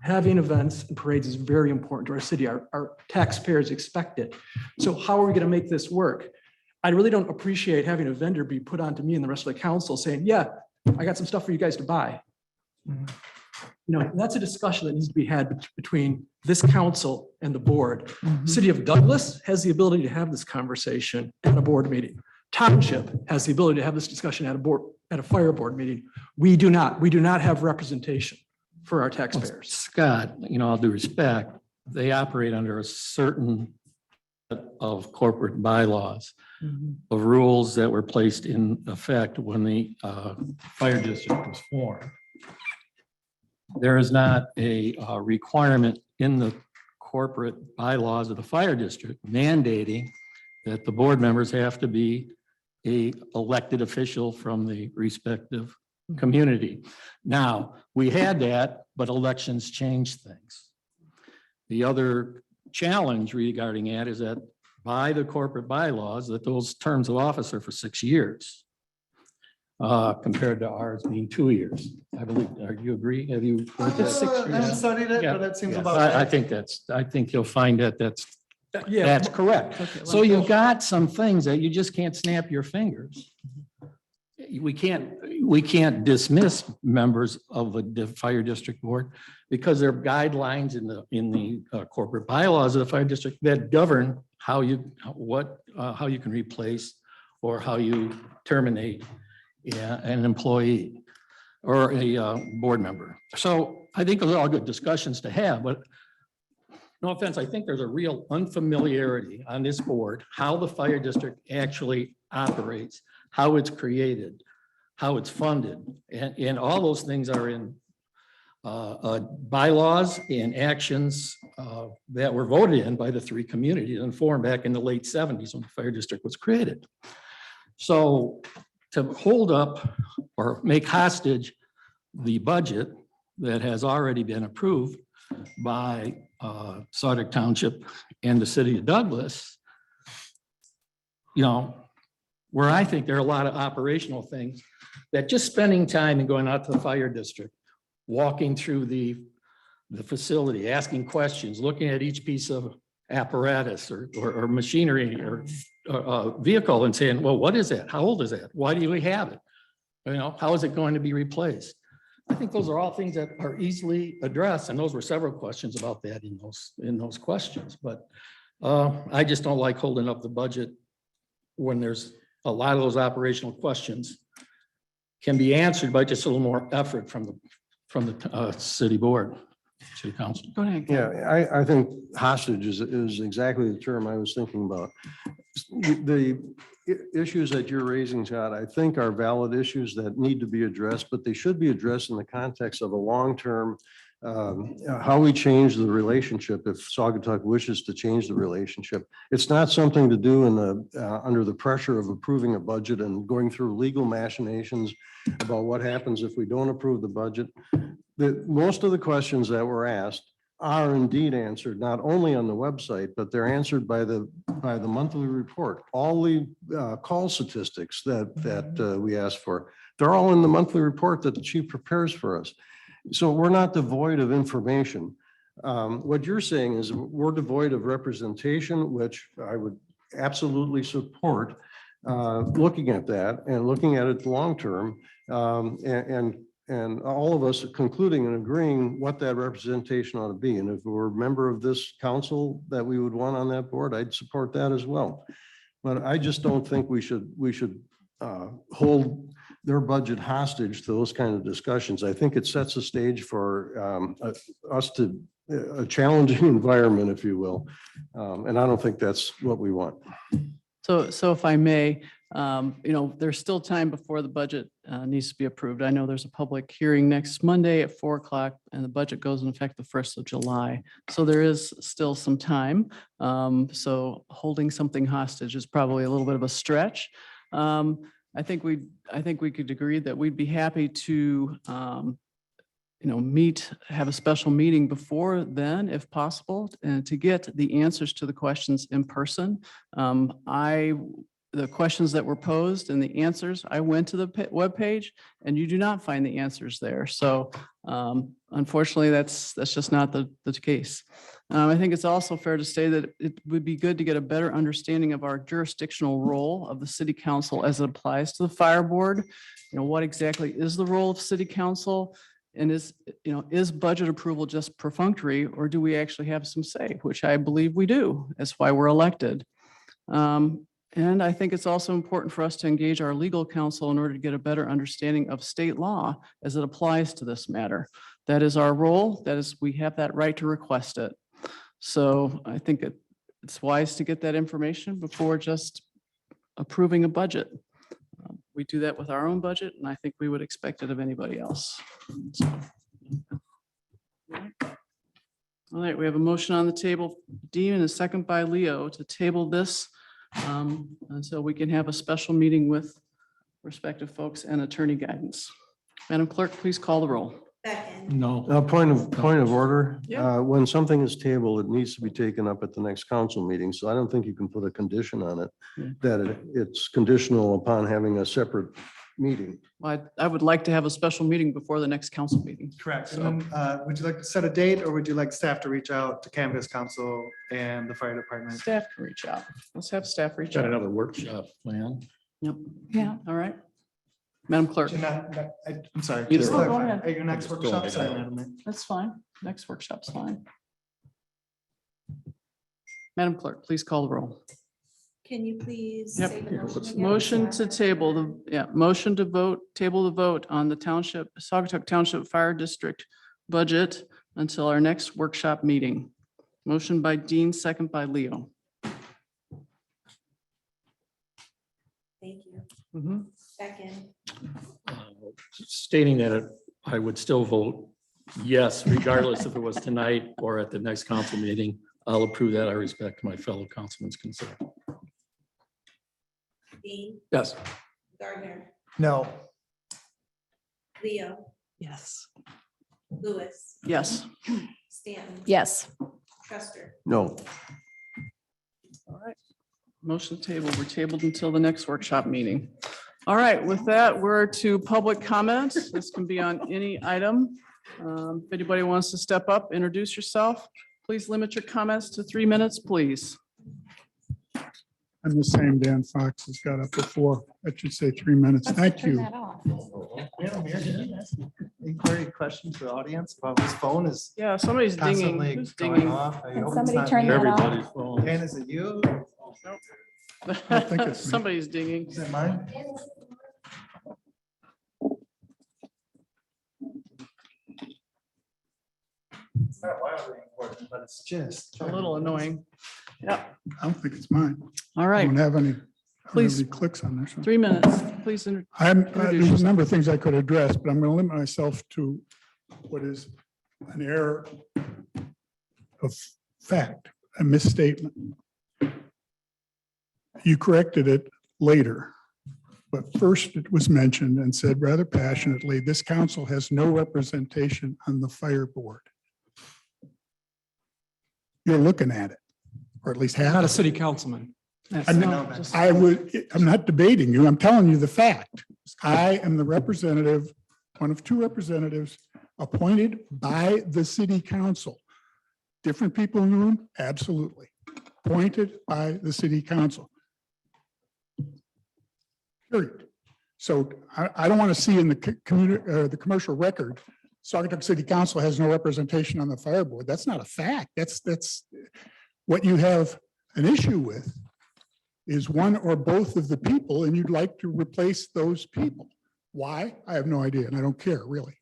Having events and parades is very important to our city. Our taxpayers expect it. So how are we going to make this work? I really don't appreciate having a vendor be put onto me and the rest of the council saying, yeah, I got some stuff for you guys to buy. You know, that's a discussion that needs to be had between this council and the board. City of Douglas has the ability to have this conversation at a board meeting. Township has the ability to have this discussion at a fire board meeting. We do not. We do not have representation for our taxpayers. Scott, you know, all due respect, they operate under a certain set of corporate bylaws, of rules that were placed in effect when the fire district was formed. There is not a requirement in the corporate bylaws of the fire district mandating that the board members have to be a elected official from the respective community. Now, we had that, but elections changed things. The other challenge regarding that is that by the corporate bylaws, that those terms of office are for 6 years, compared to ours being 2 years. I believe, do you agree? Have you? I haven't studied it, but that seems Yes, about I right. I think you'll find that that's Yeah, correct. okay, let So me you've got some things that you just can't snap your fingers. We can't dismiss members of the fire district board because there are guidelines in the corporate bylaws of the fire district that govern how you can replace or how you terminate an employee or a board member. So I think those are all good discussions to have, but no offense, I think there's a real unfamiliarity on this board, how the fire district actually operates, how it's created, how it's funded. And all those things are in bylaws and actions that were voted in by the three communities and formed back in the late 70s when the fire district was created. So to hold up or make hostage the budget that has already been approved by Saugatuck Township and the city of Douglas, you know, where I think there are a lot of operational things that just spending time and going out to the fire district, walking through the facility, asking questions, looking at each piece of apparatus or machinery or vehicle and saying, well, what is that? How old is that? Why do we have it? You know, how is it going to be replaced? I think those are all things that are easily addressed, and those were several questions about that in those questions. But I just don't like holding up the budget when there's a lot of those operational questions can be answered by just a little more effort from the city board. City Council. Go ahead. Yeah, I think hostage is exactly the term I was thinking about. The issues that you're raising, Scott, I think are valid issues that need to be addressed, but they should be addressed in the context of a long-term, how we change the relationship if Saugatuck wishes to change the relationship. It's not something to do in the, under the pressure of approving a budget and going through legal machinations about what happens if we don't approve the budget. Most of the questions that were asked are indeed answered, not only on the website, but they're answered by the monthly report. All the call statistics that we asked for, they're all in the monthly report that the chief prepares for us. So we're not devoid of information. What you're saying is we're devoid of representation, which I would absolutely support, looking at that and looking at it long-term, and all of us concluding and agreeing what that representation ought to be. And if we're a member of this council that we would want on that board, I'd support that as well. But I just don't think we should hold their budget hostage to those kind of discussions. I think it sets a stage for us to a challenging environment, if you will. And I don't think that's what we want. So if I may, there's still time before the budget needs to be approved. I know there's a public hearing next Monday at 4 o'clock and the budget goes in effect the 1st of July. So there is still some time. So holding something hostage is probably a little bit of a stretch. I think we could agree that we'd be happy to have a special meeting before then, if possible, and to get the answers to the questions in person. The questions that were posed and the answers, I went to the webpage and you do not find the answers there. So unfortunately, that's just not the case. I think it's also fair to say that it would be good to get a better understanding of our jurisdictional role of the city council as it applies to the fire board. What exactly is the role of city council? And is budget approval just perfunctory, or do we actually have some say, which I believe we do. That's why we're elected. And I think it's also important for us to engage our legal counsel in order to get a better understanding of state law as it applies to this matter. That is our role. That is, we have that right to request it. So I think it's wise to get that information before just approving a budget. We do that with our own budget, and I think we would expect it of anybody else. So, all right, we have a motion on the table, Dean, and a second by Leo to table this until we can have a special meeting with respective folks and attorney guidance. Madam Clerk, please call the roll. Beckon, No. Point of order. Yeah. When something is tabled, it needs to be taken up at the next council meeting. So I don't think you can put a condition on it Yeah. that it's conditional upon having a separate meeting. I would like to have a special meeting before the next council meeting. Correct. And then, would you like to set a date or would you like staff to reach out to Canvas Council and the fire department? Staff can reach out. Let's have staff reach Got out. another workshop plan. Yep. Yeah. All right. Madam Clerk, I'm sorry. Either just or. Go clarify. ahead. At your next Just go workshop, ahead. sorry, Madam Mayor. that's fine. Next workshop's fine. Madam Clerk, please call the roll. can you please Yep. say the Here, motion let's- again? Motion to table motion to vote, table the vote on the Saugatuck Township Fire District budget until our next workshop meeting. Motion by Dean, second by Leo. Thank you. Mhm. Beckon, Stating that I would still vote yes, regardless if it was tonight or at the next council meeting. I'll approve that. I respect my fellow councilman's concern. Dean, Yes. Gardner, No. Leo, Yes. Lewis, Yes. Stanton, Yes. Truster. No. All right. Motion table. We're tabled until the next workshop meeting. All right, with that, we're to public comments. This can be on any item. If anybody wants to step up, introduce yourself, please limit your comments to 3 minutes, please. I'm the same Dan Fox has got up before. That should say 3 minutes. Thank you. Madam Mayor, can I ask inquiry question for the audience about whose phone is Yeah, somebody's dinging. constantly Who's going dinging? off? I Can hope it's somebody not turn me. that off? Everybody's phone. Dan, is it you? I think it's me. Somebody's dinging. Is it mine? It's not wildly important, but it's just. A little annoying. Yeah, I don't think it's mine. all I right, don't have any, I don't have Please. any clicks on there. so. 3 minutes, please. There's a number of things I could address, but I'm going to limit myself to what is an error of fact, a misstatement. You corrected it later, but first it was mentioned and said rather passionately, this council has no representation on the fire board. You're looking at it, or at least half. Not a of it. city councilman. I'm No, not, just- I'm not debating you. I'm telling you the fact. I am the representative, one of two representatives appointed by the city council. Different people in the room? Absolutely. Appointed by the city council. Period. So I don't want to see in the the commercial record, Saugatuck City Council has no representation on the fire board. That's not a fact. That's what you have an issue with is one or both of the people, and you'd like to replace those people. Why? I have no idea, and I don't care, really.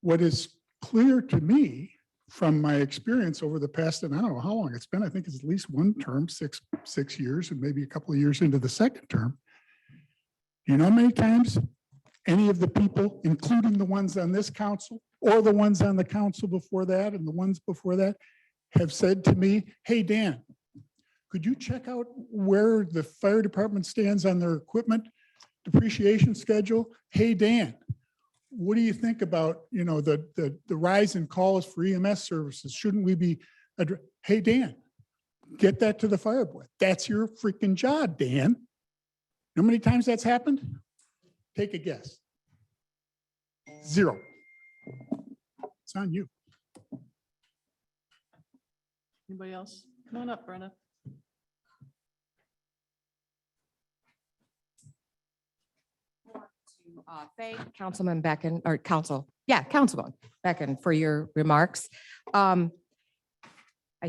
What is clear to me from my experience over the past, and I don't know how long it's been, I think it's at least one term, six years, and maybe a couple of years into the second term. You know how many times any of the people, including the ones on this council, or the ones on the council before that, and the ones before that, have said to me, hey, Dan, could you check out where the fire department stands on their equipment depreciation schedule? Hey, Dan, what do you think about, the rise in calls for EMS services? Shouldn't we be, hey, Dan, get that to the fire board. That's your freaking job, Dan. How many times that's happened? Take a guess. 0. It's on you. Anybody else? Come on up, Brenda. Thank Councilman Becken, or Councilman Becken for your remarks. I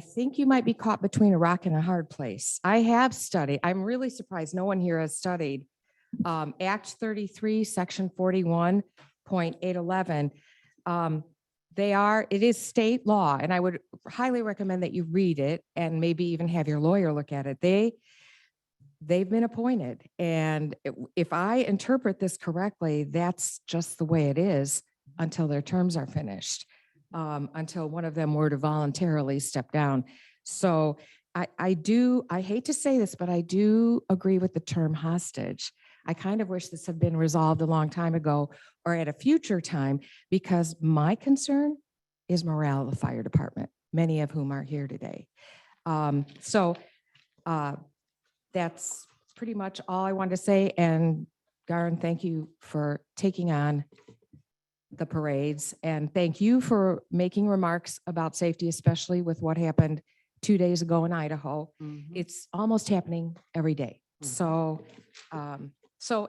think you might be caught between a rock and a hard place. I have studied, I'm really surprised no one here has studied Act 33, Section 41.811. It is state law, and I would highly recommend that you read it and maybe even have your lawyer look at it. They've been appointed, and if I interpret this correctly, that's just the way it is until their terms are finished, until one of them were to voluntarily step down. So I hate to say this, but I do agree with the term hostage. I kind of wish this had been resolved a long time ago or at a future time, because my concern is morale of the fire department, many of whom are here today. That's pretty much all I wanted to say. And Garin, thank you for taking on the parades. And thank you for making remarks about safety, especially with what happened 2 days ago in Idaho. It's almost happening every day. So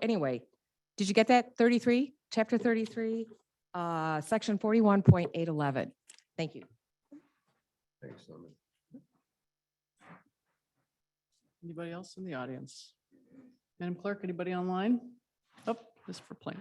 anyway, did you get that? 33, chapter 33, section 41.811. Thank you. Thanks, Norman. Anybody else in the audience? Madam Clerk, anybody online? Oh, this is for Plank.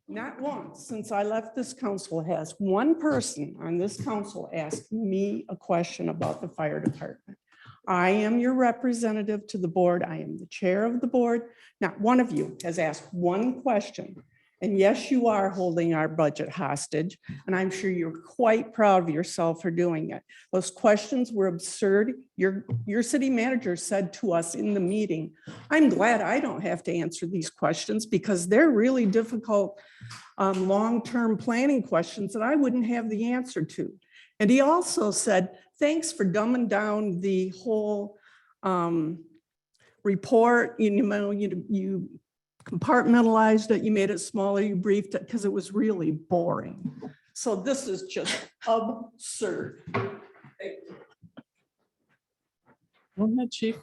Not once since I left this council has one person on this council asked me a question about the fire department. I am your representative to the board. I am the chair of the board. Not one of you has asked one question. And yes, you are holding our budget hostage, and I'm sure you're quite proud of yourself for doing it. Those questions were absurd. Your city manager said to us in the meeting, I'm glad I don't have to answer these questions because they're really difficult long-term planning questions that I wouldn't have the answer to. And he also said, thanks for dumbing down the whole report. You compartmentalized it, you made it smaller, you briefed it because it was really boring. So this is just absurd. Go ahead, Chief.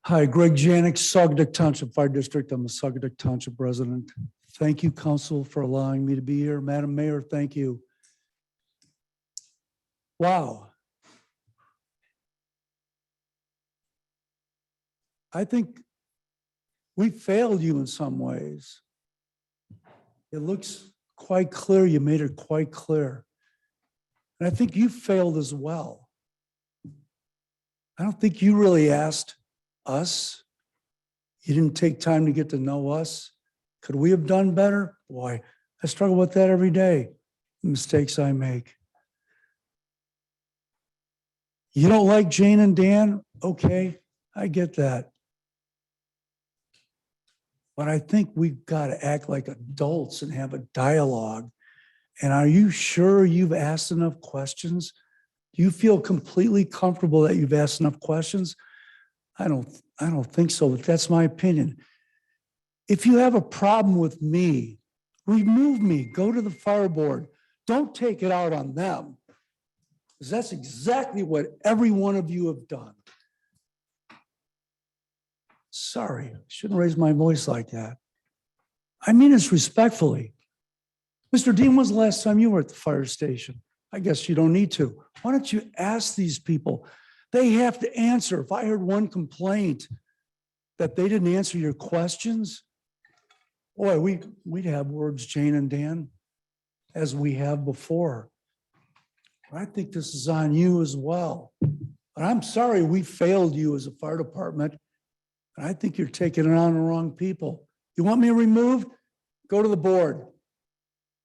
Hi, Greg Janik, Saugatuck Township Fire District. I'm a Saugatuck Township resident. Thank you, council, for allowing me to be here. Madam Mayor, thank you. Wow. I think we failed you in some ways. It looks quite clear. You made it quite clear. And I think you failed as well. I don't think you really asked us. You didn't take time to get to know us. Could we have done better? Boy, I struggle with that every day, the mistakes I make. You don't like Jane and Dan? Okay, I get that. But I think we've got to act like adults and have a dialogue. And are you sure you've asked enough questions? Do you feel completely comfortable that you've asked enough questions? I don't think so, but that's my opinion. If you have a problem with me, remove me, go to the fire board. Don't take it out on them. Because that's exactly what every one of you have done. Sorry, I shouldn't raise my voice like that. I mean this respectfully. Mr. Dean, when's the last time you were at the fire station? I guess you don't need to. Why don't you ask these people? They have to answer. If I heard one complaint that they didn't answer your questions, boy, we'd have words, Jane and Dan, as we have before. I think this is on you as well. But I'm sorry we failed you as a fire department. And I think you're taking it on the wrong people. You want me removed? Go to the board.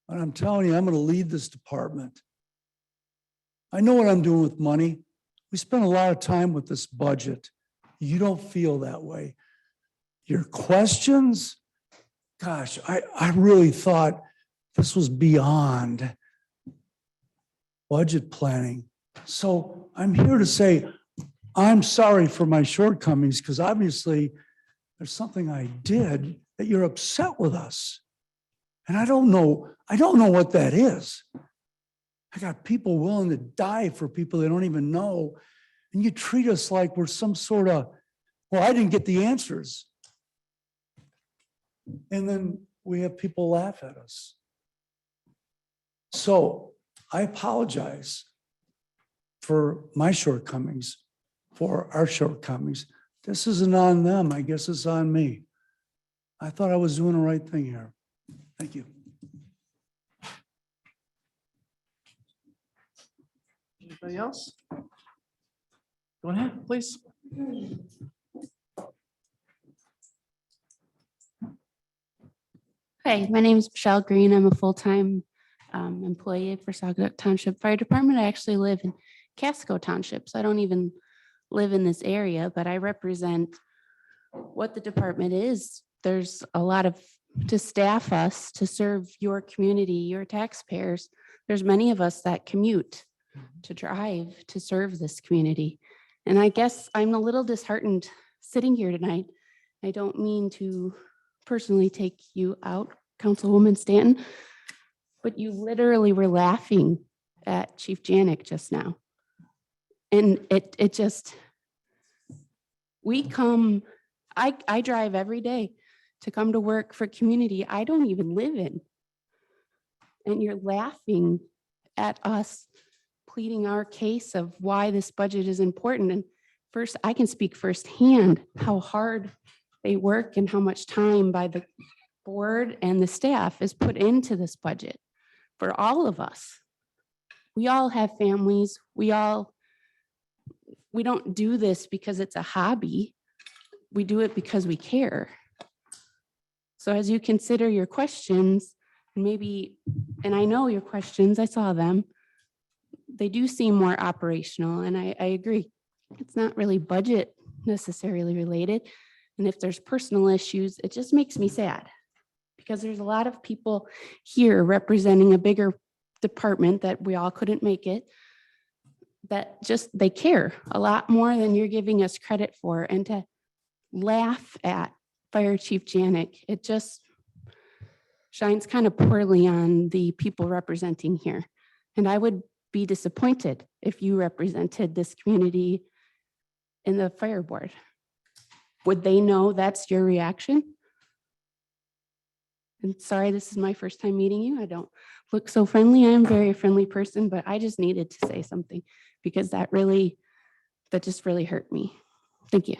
And I'm telling you, I'm going to lead this department. I know what I'm doing with money. We spend a lot of time with this budget. You don't feel that way. Your questions, gosh, I really thought this was beyond budget planning. So I'm here to say, I'm sorry for my shortcomings, because obviously there's something I did that you're upset with us. And I don't know what that is. I got people willing to die for people they don't even know. And you treat us like we're some sort of, well, I didn't get the answers. And then we have people laugh at us. So I apologize for my shortcomings, for our shortcomings. This isn't on them. I guess it's on me. I thought I was doing the right thing here. Thank you. Anybody else? Go ahead, please. Hi, my name is Michelle Green. I'm a full-time employee for Saugatuck Township Fire Department. I actually live in Casco Township, so I don't even live in this area, but I represent what the department is. There's a lot of, to staff us, to serve your community, your taxpayers. There's many of us that commute to drive to serve this community. And I guess I'm a little disheartened sitting here tonight. I don't mean to personally take you out, Councilwoman Stanton, but you literally were laughing at Chief Janik just now. And it just, we come, I drive every day to come to work for community I don't even live in. And you're laughing at us pleading our case of why this budget is important. And first, I can speak firsthand how hard they work and how much time by the board and the staff is put into this budget for all of us. We all have families. We don't do this because it's a hobby. We do it because we care. So as you consider your questions, maybe, and I know your questions, I saw them, they do seem more operational, and I agree. It's not really budget necessarily related. And if there's personal issues, it just makes me sad because there's a lot of people here representing a bigger department that we all couldn't make it, that just, they care a lot more than you're giving us credit for. And to laugh at Fire Chief Janik, it just shines kind of poorly on the people representing here. And I would be disappointed if you represented this community in the fire board. Would they know that's your reaction? And sorry, this is my first time meeting you. I don't look so friendly. I am a very friendly person, but I just needed to say something because that just really hurt me. Thank you.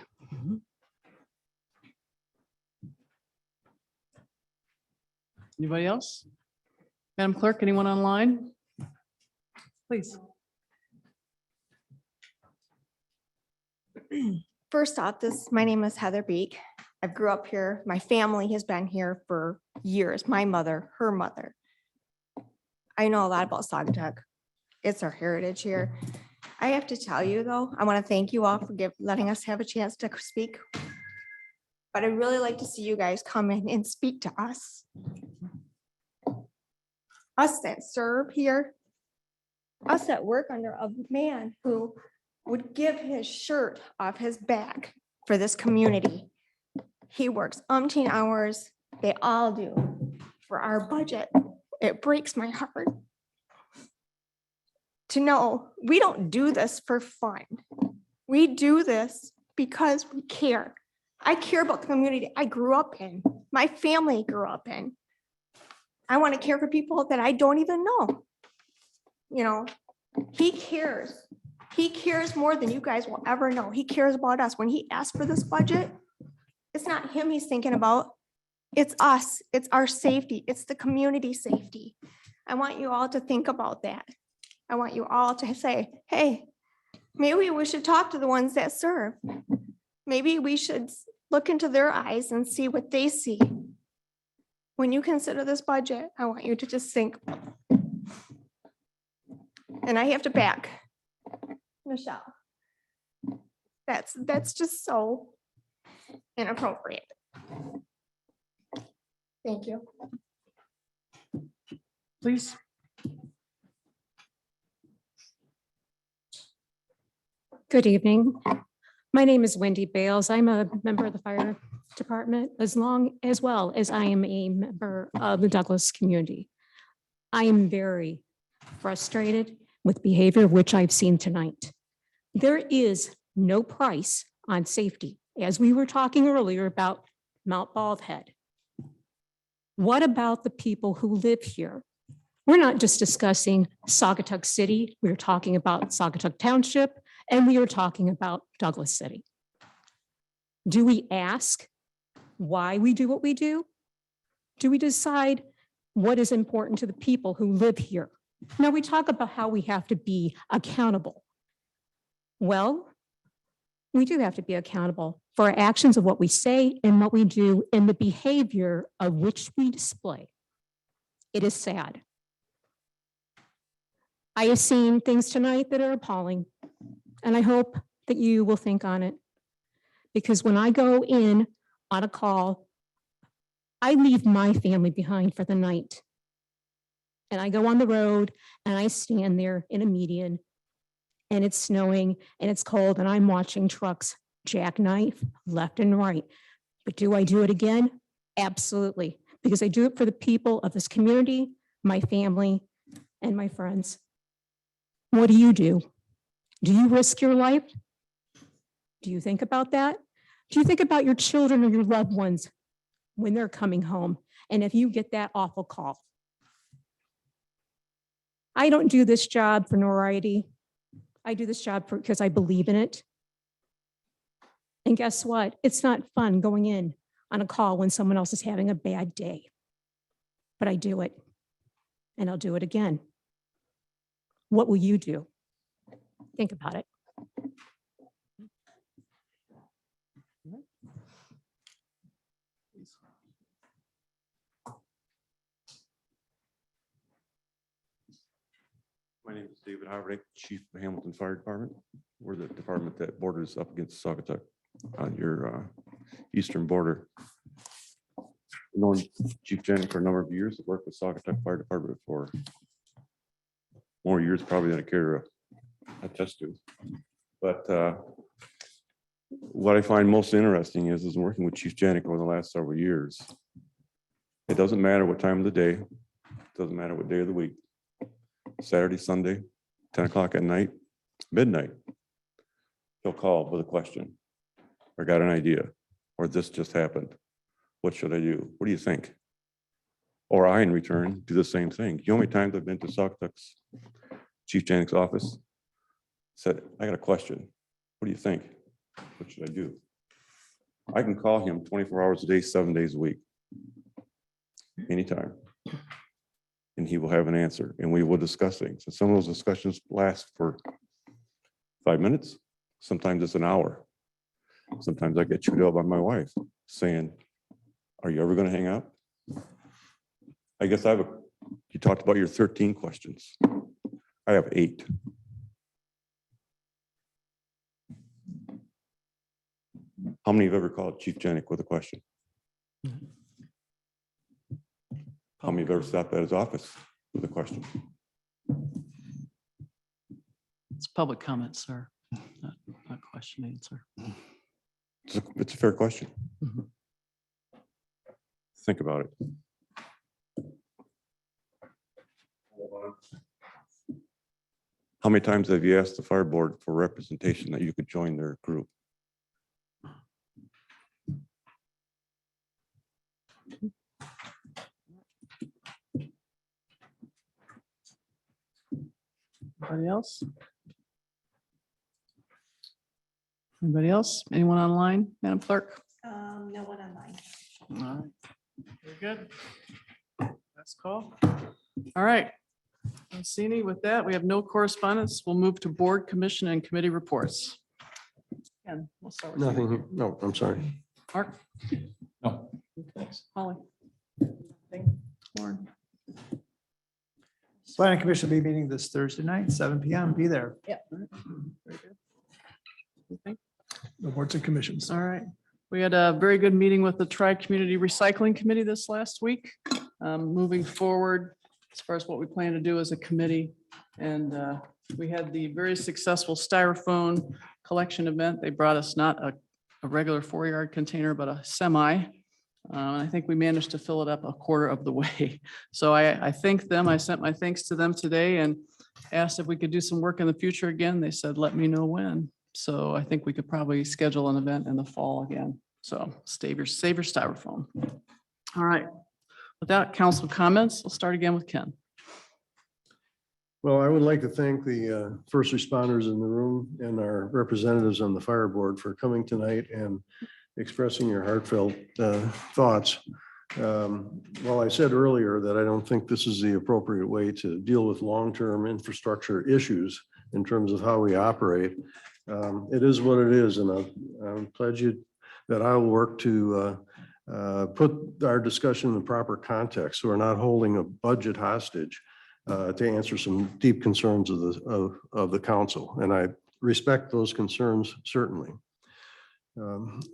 Anybody else? Madam Clerk, anyone online? Please. First off, my name is Heather Beek. I grew up here. My family has been here for years. My mother, her mother. I know a lot about Saugatuck. It's our heritage here. I have to tell you though, I want to thank you all for letting us have a chance to speak. But I'd really like to see you guys come in and speak to us. Us that serve here. Us that work under a man who would give his shirt off his back for this community. He works umpteen hours. They all do for our budget. It breaks my heart to know we don't do this for fun. We do this because we care. I care about the community I grew up in. My family grew up in. I want to care for people that I don't even know. You know, he cares. He cares more than you guys will ever know. He cares about us. When he asked for this budget, it's not him he's thinking about. It's us. It's our safety. It's the community safety. I want you all to think about that. I want you all to say, hey, maybe we should talk to the ones that serve. Maybe we should look into their eyes and see what they see. When you consider this budget, I want you to just think. And I have to back Michelle. That's just so inappropriate. Thank you. Please. Good evening. My name is Wendy Bales. I'm a member of the fire department as well as I am a member of the Douglas community. I am very frustrated with behavior which I've seen tonight. There is no price on safety, as we were talking earlier about Mount Bald Head. What about the people who live here? We're not just discussing Saugatuck City. We're talking about Saugatuck Township, and we are talking about Douglas City. Do we ask why we do what we do? Do we decide what is important to the people who live here? Now, we talk about how we have to be accountable. Well, we do have to be accountable for our actions of what we say and what we do and the behavior of which we display. It is sad. I have seen things tonight that are appalling, and I hope that you will think on it. Because when I go in on a call, I leave my family behind for the night. And I go on the road and I stand there in a median and it's snowing and it's cold and I'm watching trucks jackknife left and right. But do I do it again? Absolutely. Because I do it for the people of this community, my family, and my friends. What do you do? Do you risk your life? Do you think about that? Do you think about your children or your loved ones when they're coming home? And if you get that awful call? I don't do this job for notoriety. I do this job because I believe in it. And guess what? It's not fun going in on a call when someone else is having a bad day. But I do it, and I'll do it again. What will you do? Think about it. My name is David Havernick, Chief of Hamilton Fire Department. We're the department that borders up against Saugatuck on your eastern border. I've known Chief Janik for a number of years. I've worked with Saugatuck Fire Department for more years probably than I care to attest to. But what I find most interesting is working with Chief Janik over the last several years. It doesn't matter what time of the day, it doesn't matter what day of the week. Saturday, Sunday, 10 o'clock at night, midnight. He'll call with a question, or got an idea, or this just happened. What should I do? What do you think? or I in return do the same thing. You know how many times I've been to Saugatuck's Chief Janik's office? Said, I got a question. What do you think? What should I do? I can call him 24 hours a day, 7 days a week. Anytime. And he will have an answer and we will discuss things. And some of those discussions last for 5 minutes. Sometimes it's an hour. Sometimes I get chewed out by my wife saying, are you ever going to hang up? I guess you talked about your 13 questions. I have 8. How many have ever called Chief Janik with a question? How many have ever stopped at his office with a question? It's public comment, sir, not question answer. It's a fair question. Mhm. Think about it. How many times have you asked the fire board for representation that you could join their group? Anybody else? Anybody else? Anyone online, Madam Clerk? No one online. All right. Very good. Last call. All right. Don't see any. With that, we have no correspondence. We'll move to board, commission, and committee reports. Ken, we'll start with you. Nothing, no, I'm sorry. Mark? No. Thanks. Holly? Lauren? Planning Commission will be meeting this Thursday night, 7 PM. Be there. Yeah. Very good. Okay. The boards and commissions. All right. We had a very good meeting with the Tri-Community Recycling Committee this last week. Moving forward, as far as what we plan to do as a committee. And we had the very successful styrofoam collection event. They brought us not a regular 4-yard container, but a semi. I think we managed to fill it up a quarter of the way. So I thank them. I sent my thanks to them today and asked if we could do some work in the future again. They said, let me know when. So I think we could probably schedule an event in the fall again. So save your styrofoam. All right. Without council comments, we'll start again with Ken. Well, I would like to thank the first responders in the room and our representatives on the fire board for coming tonight and expressing your heartfelt thoughts. Well, I said earlier that I don't think this is the appropriate way to deal with long-term infrastructure issues in terms of how we operate. It is what it is, and I pledge you that I'll work to put our discussion in the proper context. So we're not holding a budget hostage to answer some deep concerns of the council, and I respect those concerns certainly.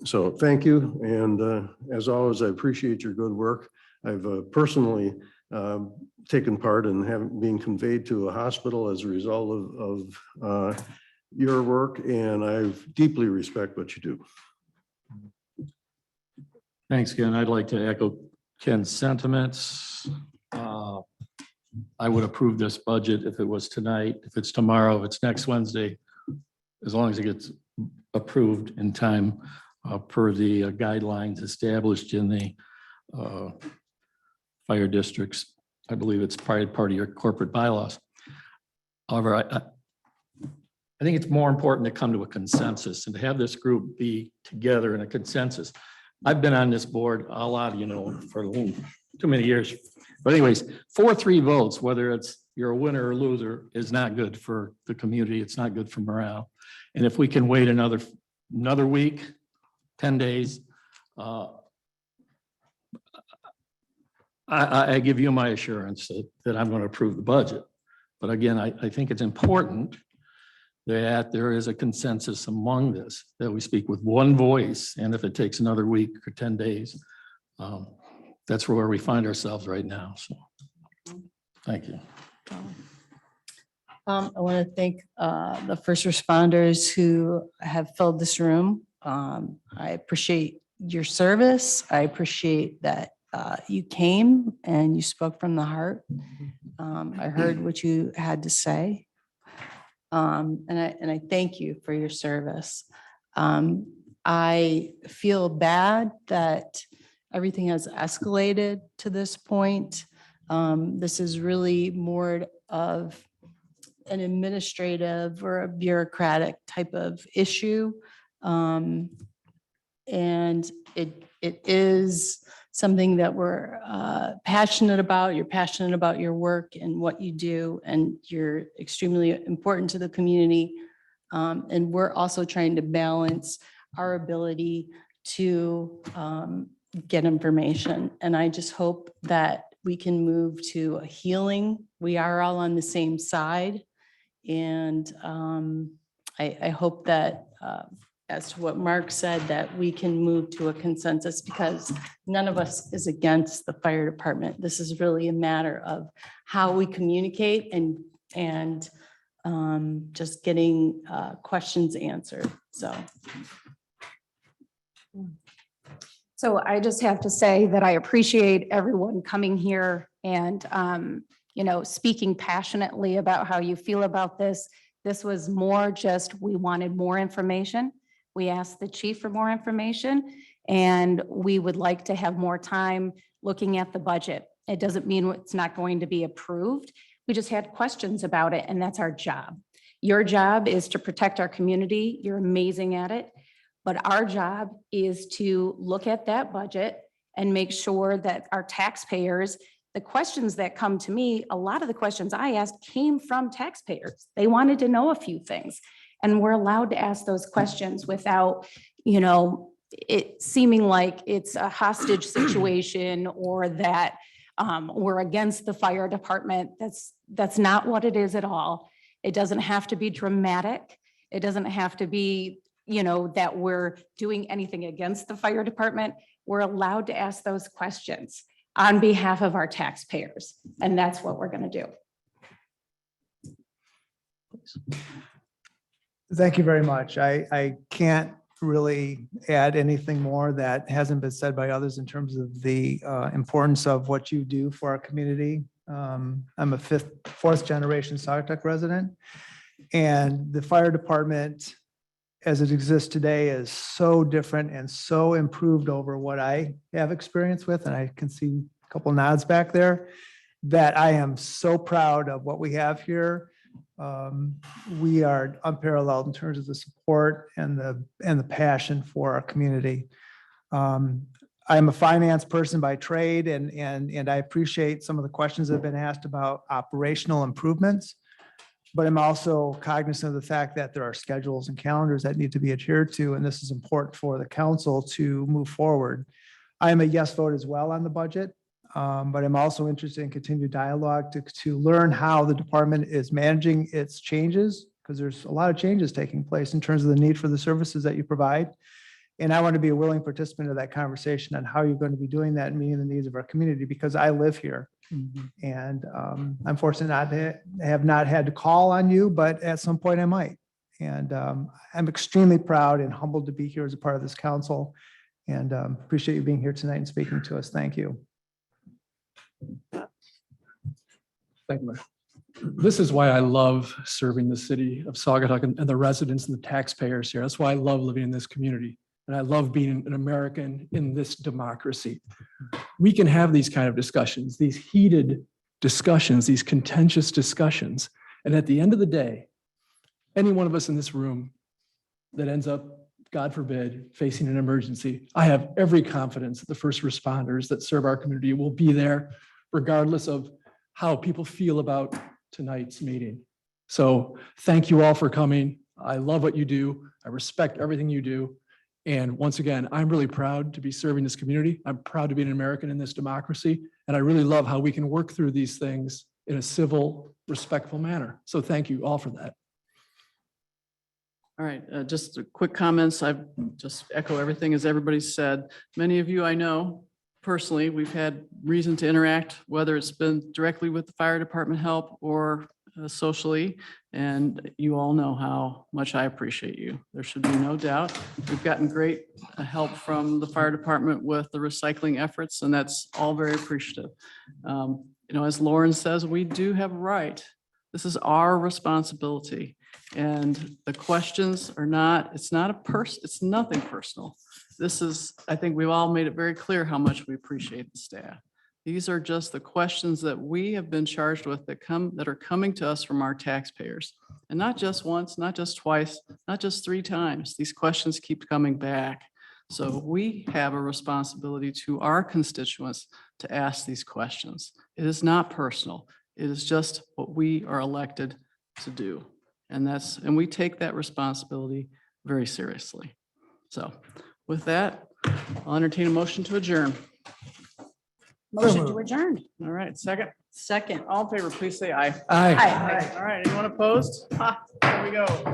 So thank you, and as always, I appreciate your good work. I've personally taken part in being conveyed to a hospital as a result of your work, and I deeply respect what you do. Thanks, Ken. I'd like to echo Ken's sentiments. I would approve this budget if it was tonight, if it's tomorrow, if it's next Wednesday, as long as it gets approved in time per the guidelines established in the fire districts. I believe it's part of your corporate bylaws. However, I think it's more important to come to a consensus and to have this group be together in a consensus. I've been on this board a lot, for too many years. But anyways, 4-3 votes, whether it's you're a winner or loser, is not good for the community. It's not good for morale. And if we can wait another week, 10 days, I give you my assurance that I'm going to approve the budget. But again, I think it's important that there is a consensus among this, that we speak with one voice. And if it takes another week or 10 days, that's where we find ourselves right now. So thank you. I want to thank the first responders who have filled this room. I appreciate your service. I appreciate that you came and you spoke from the heart. I heard what you had to say. And I thank you for your service. I feel bad that everything has escalated to this point. This is really more of an administrative or a bureaucratic type of issue. And it is something that we're passionate about. You're passionate about your work and what you do, and you're extremely important to the community. And we're also trying to balance our ability to get information. And I just hope that we can move to a healing. We are all on the same side. And I hope that, as to what Mark said, that we can move to a consensus, because none of us is against the fire department. This is really a matter of how we communicate and just getting questions answered. So I just have to say that I appreciate everyone coming here and, speaking passionately about how you feel about this. This was more just, we wanted more information. We asked the chief for more information, and we would like to have more time looking at the budget. It doesn't mean it's not going to be approved. We just had questions about it, and that's our job. Your job is to protect our community. You're amazing at it. But our job is to look at that budget and make sure that our taxpayers, the questions that come to me, a lot of the questions I asked came from taxpayers. They wanted to know a few things. And we're allowed to ask those questions without, it seeming like it's a hostage situation or that we're against the fire department. That's not what it is at all. It doesn't have to be dramatic. It doesn't have to be, that we're doing anything against the fire department. We're allowed to ask those questions on behalf of our taxpayers. And that's what we're going to do. Thank you very much. I can't really add anything more that hasn't been said by others in terms of the importance of what you do for our community. I'm a fourth generation Saugatuck resident, and the fire department as it exists today is so different and so improved over what I have experience with. And I can see a couple nods back there, that I am so proud of what we have here. We are unparalleled in terms of the support and the passion for our community. I'm a finance person by trade, and I appreciate some of the questions that have been asked about operational improvements. But I'm also cognizant of the fact that there are schedules and calendars that need to be adhered to, and this is important for the council to move forward. I am a yes vote as well on the budget, but I'm also interested in continued dialogue to learn how the department is managing its changes, because there's a lot of changes taking place in terms of the need for the services that you provide. And I want to be a willing participant of that conversation on how you're going to be doing that and meeting the needs of our community, because I live here. And I'm fortunate not to have not had to call on you, but at some point I might. And I'm extremely proud and humbled to be here as a part of this council, and appreciate you being here tonight and speaking to us. Thank you. Thank you, Mayor. This is why I love serving the city of Saugatuck and the residents and the taxpayers here. That's why I love living in this community. And I love being an American in this democracy. We can have these kind of discussions, these heated discussions, these contentious discussions. And at the end of the day, any one of us in this room that ends up, God forbid, facing an emergency, I have every confidence that the first responders that serve our community will be there, regardless of how people feel about tonight's meeting. So thank you all for coming. I love what you do. I respect everything you do. And once again, I'm really proud to be serving this community. I'm proud to be an American in this democracy. And I really love how we can work through these things in a civil, respectful manner. So thank you all for that. All right, just quick comments. I just echo everything as everybody said. Many of you I know personally, we've had reason to interact, whether it's been directly with the fire department help or socially, and you all know how much I appreciate you. There should be no doubt. We've gotten great help from the fire department with the recycling efforts, and that's all very appreciative. As Lauren says, we do have a right. This is our responsibility. And the questions are not, it's nothing personal. This is, I think we've all made it very clear how much we appreciate the staff. These are just the questions that we have been charged with that are coming to us from our taxpayers. And not just once, not just twice, not just 3 times. These questions keep coming back. So we have a responsibility to our constituents to ask these questions. It is not personal. It is just what we are elected to do. And we take that responsibility very seriously. So with that, I'll entertain a motion to adjourn. Motion to adjourn. All right, second. Second. All in favor, please say aye. Aye. All right, anyone opposed? Ha, there we go.